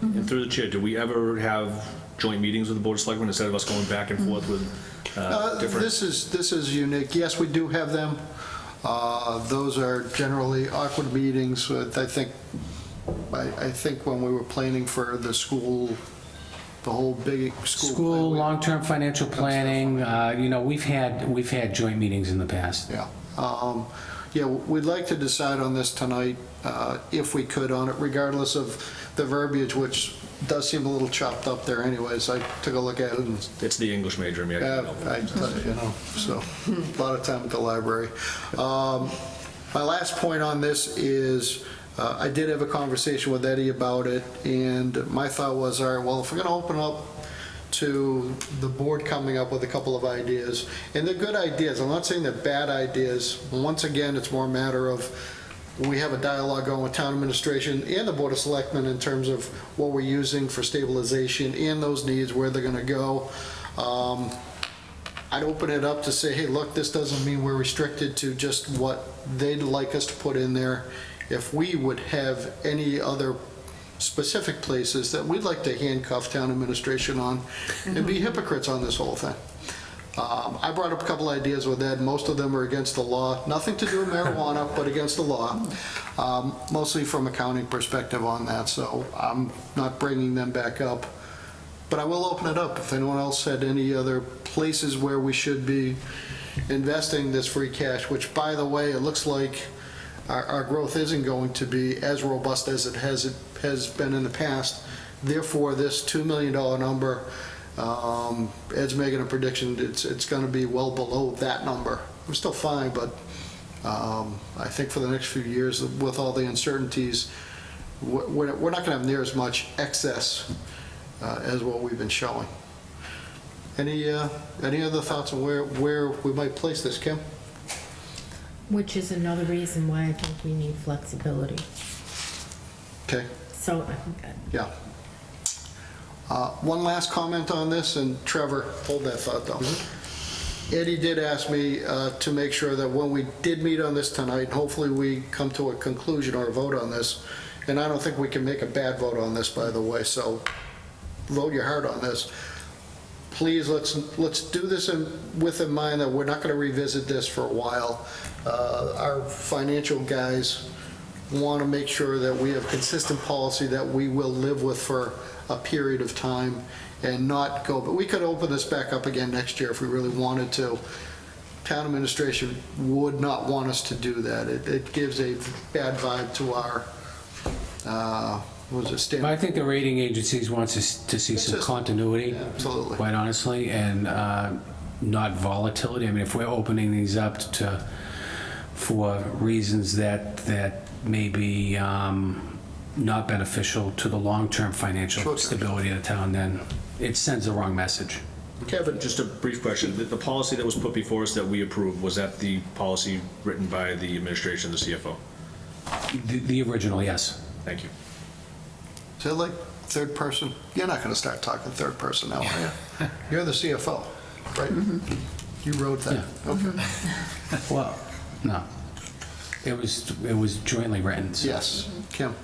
And through the chair, do we ever have joint meetings with the Board of Selectmen instead of us going back and forth with different? This is unique. Yes, we do have them. Those are generally awkward meetings. I think when we were planning for the school, the whole big school. School, plan, long-term financial planning, we've had joint meetings in the past. Yeah, we'd like to decide on this tonight, if we could, on it, regardless of the verbiage, which does seem a little chopped up there anyways. I took a look at it and It's the English major in me. I can't help it. so a lot of time at the library. My last point on this is, I did have a conversation with Eddie about it, and my thought was, all right, well, if we're gonna open up to the board coming up with a couple of ideas, and they're good ideas, I'm not saying they're bad ideas. Once again, it's more a matter of, we have a dialogue going with town administration and the Board of Selectmen in terms of what we're using for stabilization and those needs, where they're gonna go. I'd open it up to say, hey, look, this doesn't mean we're restricted to just what they'd like us to put in there. If we would have any other specific places that we'd like to handcuff town administration on and be hypocrites on this whole thing. I brought up a couple ideas with Ed. Most of them are against the law. Nothing to do with marijuana, but against the law. Mostly from accounting perspective on that, so I'm not bringing them back up. But I will open it up if anyone else had any other places where we should be investing this free cash, which, by the way, it looks like our growth isn't going to be as robust as it has been in the past. Therefore, this $2 million number, Ed's making a prediction it's going to be well below that number. We're still fine, but I think for the next few years, with all the uncertainties, we're not going to have near as much excess as what we've been showing. Any other thoughts on where we might place this, Kim? Which is another reason why I think we need flexibility. Okay. So, Yeah. One last comment on this, and Trevor, hold that thought though. Eddie did ask me to make sure that when we did meet on this tonight, hopefully we come to a conclusion or a vote on this, and I don't think we can make a bad vote on this, by the way, so vote your heart on this. Please, let's do this with in mind that we're not going to revisit this for a while. Our financial guys want to make sure that we have consistent policy that we will live with for a period of time and not go, but we could open this back up again next year if we really wanted to. Town administration would not want us to do that. It gives a bad vibe to our, But I think the rating agencies wants us to see some continuity, Absolutely. quite honestly, and not volatility. I mean, if we're opening these up for reasons that may be not beneficial to the long-term financial stability of the town, then it sends the wrong message. Kevin, just a brief question. The policy that was put before us that we approved, was that the policy written by the administration, the CFO? The original, yes. Thank you. Is that like third person? You're not going to start talking third person now, are you? You're the CFO, right? You wrote that. Yeah. Okay. Well, no. It was jointly written. So. Yes. Kim?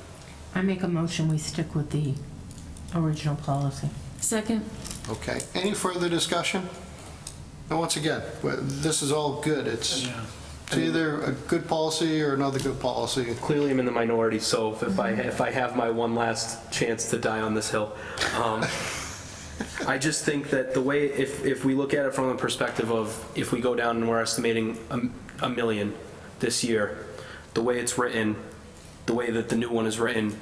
I make a motion, we stick with the original policy. Second? Okay. Any further discussion? And once again, this is all good. It's either a good policy or another good policy. Clearly, I'm in the minority, so if I have my one last chance to die on this hill, I just think that the way, if we look at it from the perspective of, if we go down and we're estimating a million this year, the way it's written, the way that the new one is written,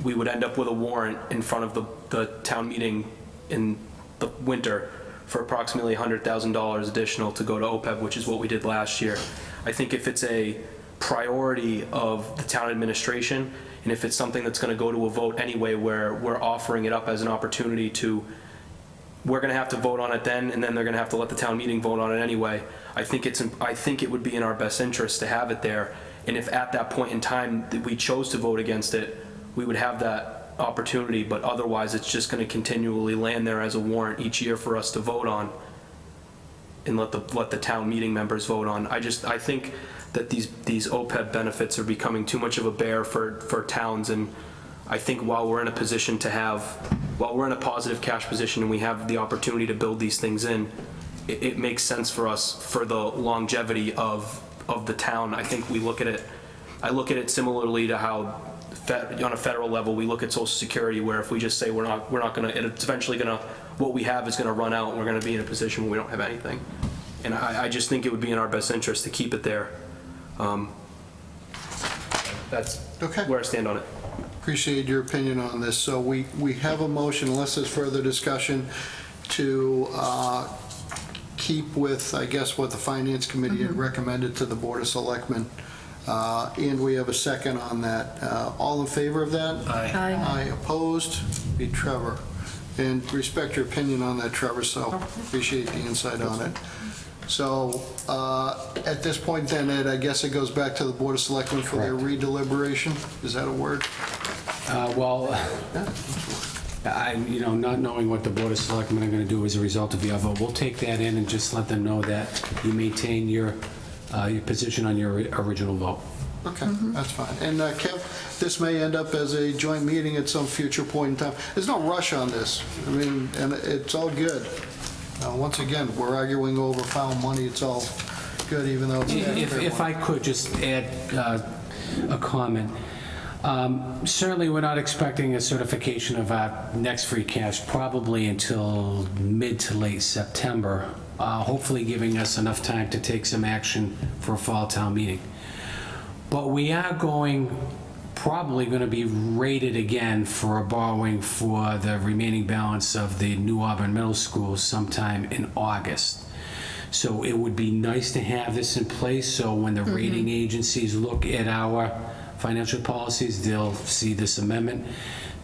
we would end up with a warrant in front of the town meeting in the winter for approximately $100,000 additional to go to OPEB, which is what we did last year. I think if it's a priority of the town administration, and if it's something that's going to go to a vote anyway, where we're offering it up as an opportunity to, we're going to have to vote on it then, and then they're going to have to let the town meeting vote on it anyway. I think it would be in our best interest to have it there. And if at that point in time that we chose to vote against it, we would have that opportunity. But otherwise, it's just going to continually land there as a warrant each year for us to vote on, and let the town meeting members vote on. I think that these OPEB benefits are becoming too much of a bear for towns, and I think while we're in a positive cash position and we have the opportunity to build these things in, it makes sense for us for the longevity of the town. I think I look at it similarly to how on a federal level we look at Social Security, where if we just say we're not gonna, it's eventually gonna, what we have is gonna run out, and we're gonna be in a position where we don't have anything. And I just think it would be in our best interest to keep it there. That's Okay. where I stand on it. Appreciate your opinion on this. So we have a motion, unless there's further discussion, to keep with, I guess, what the Finance Committee had recommended to the Board of Selectmen. And we have a second on that. All in favor of that? Aye. Opposed? Be Trevor. And respect your opinion on that, Trevor, so appreciate the insight on it. So at this point then, Ed, I guess it goes back to the Board of Selectmen for their redeliberation? Is that a word? Well, not knowing what the Board of Selectmen are going to do as a result of your vote, we'll take that in and just let them know that you maintain your position on your original vote. Okay, that's fine. And Kev, this may end up as a joint meeting at some future point in time. There's no rush on this. I mean, and it's all good. Once again, we're arguing over found money. It's all good, even though it's If I could just add a comment. Certainly, we're not expecting a certification of our next free cash probably until mid to late September, hopefully giving us enough time to take some action for a fall town meeting. But we are probably going to be rated again for a borrowing for the remaining balance of the New Auburn Middle School sometime in August. So it would be nice to have this in place, so when the rating agencies look at our financial policies, they'll see this amendment.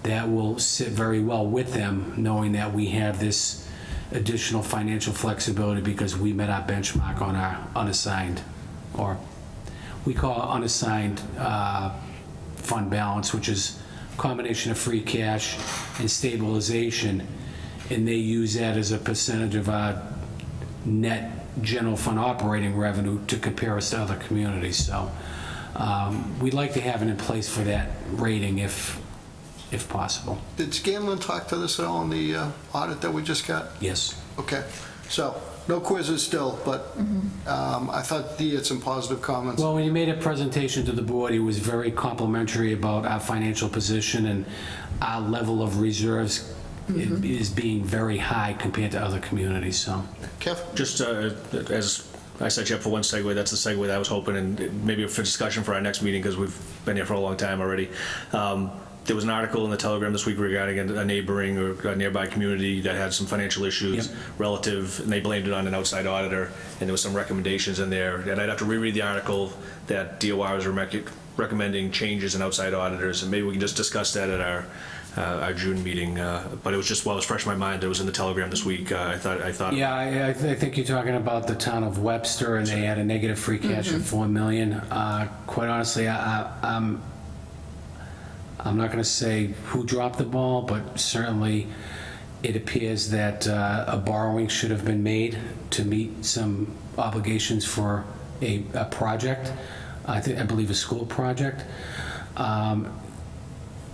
That will sit very well with them, knowing that we have this additional financial flexibility because we met our benchmark on our unassigned, or we call it unassigned fund balance, which is a combination of free cash and stabilization, and they use that as a percentage of our net general fund operating revenue to compare us to other communities. So we'd like to have it in place for that rating if possible. Did Scanlon talk to this at all in the audit that we just got? Yes. Okay, so no quizzes still, but I thought Dee had some positive comments. Well, when he made a presentation to the board, he was very complimentary about our financial position, and our level of reserves is being very high compared to other communities, so. Kev? Just as I set you up for one segue, that's the segue that I was hoping, and maybe for discussion for our next meeting, because we've been here for a long time already. There was an article in the Telegram this week regarding a neighboring or a nearby community that had some financial issues relative, and they blamed it on an outside auditor, and there was some recommendations in there. And I'd have to reread the article that DOR was recommending changes in outside auditors, and maybe we can just discuss that at our June meeting. But it was just, while it was fresh in my mind, it was in the Telegram this week. I thought. Yeah, I think you're talking about the town of Webster, and they had a negative free cash of $4 million. Quite honestly, I'm not going to say who dropped the ball, but certainly it appears that a borrowing should have been made to meet some obligations for a project. I believe a school project.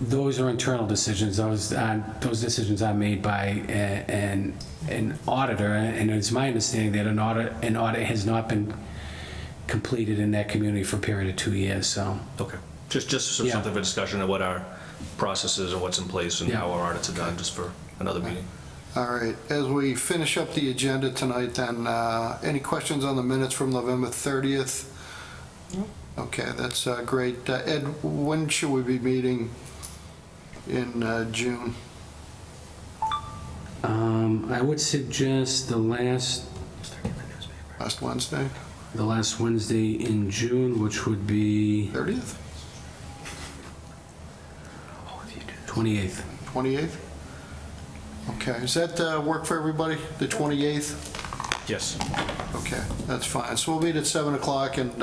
Those are internal decisions. Those decisions are made by an auditor, and it's my understanding that an audit has not been completed in that community for a period of 2 years. So. Okay. Just something for discussion of what our process is and what's in place and how our audits are done, just for another meeting. All right, as we finish up the agenda tonight, then, any questions on the minutes from November 30th? Okay, that's great. Ed, when should we be meeting in June? I would suggest the last Wednesday, Wednesday in June, which would be 30th, 28th. 28th? Okay, does that work for everybody, the 28th? Yes. Okay, that's fine. So we'll meet at 7 o'clock, and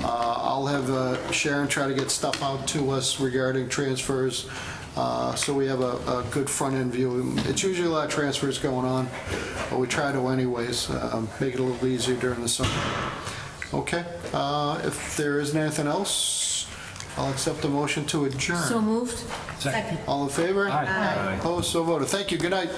I'll have Sharon try to get stuff out to us regarding transfers, so we have a good front-end view. It's usually a lot of transfers going on, but we try to anyways, make it a little easier during the summer. Okay, if there isn't anything else, I'll accept the motion to adjourn. So moved? All in favor? Aye. Opposed, so voted. Thank you, good night.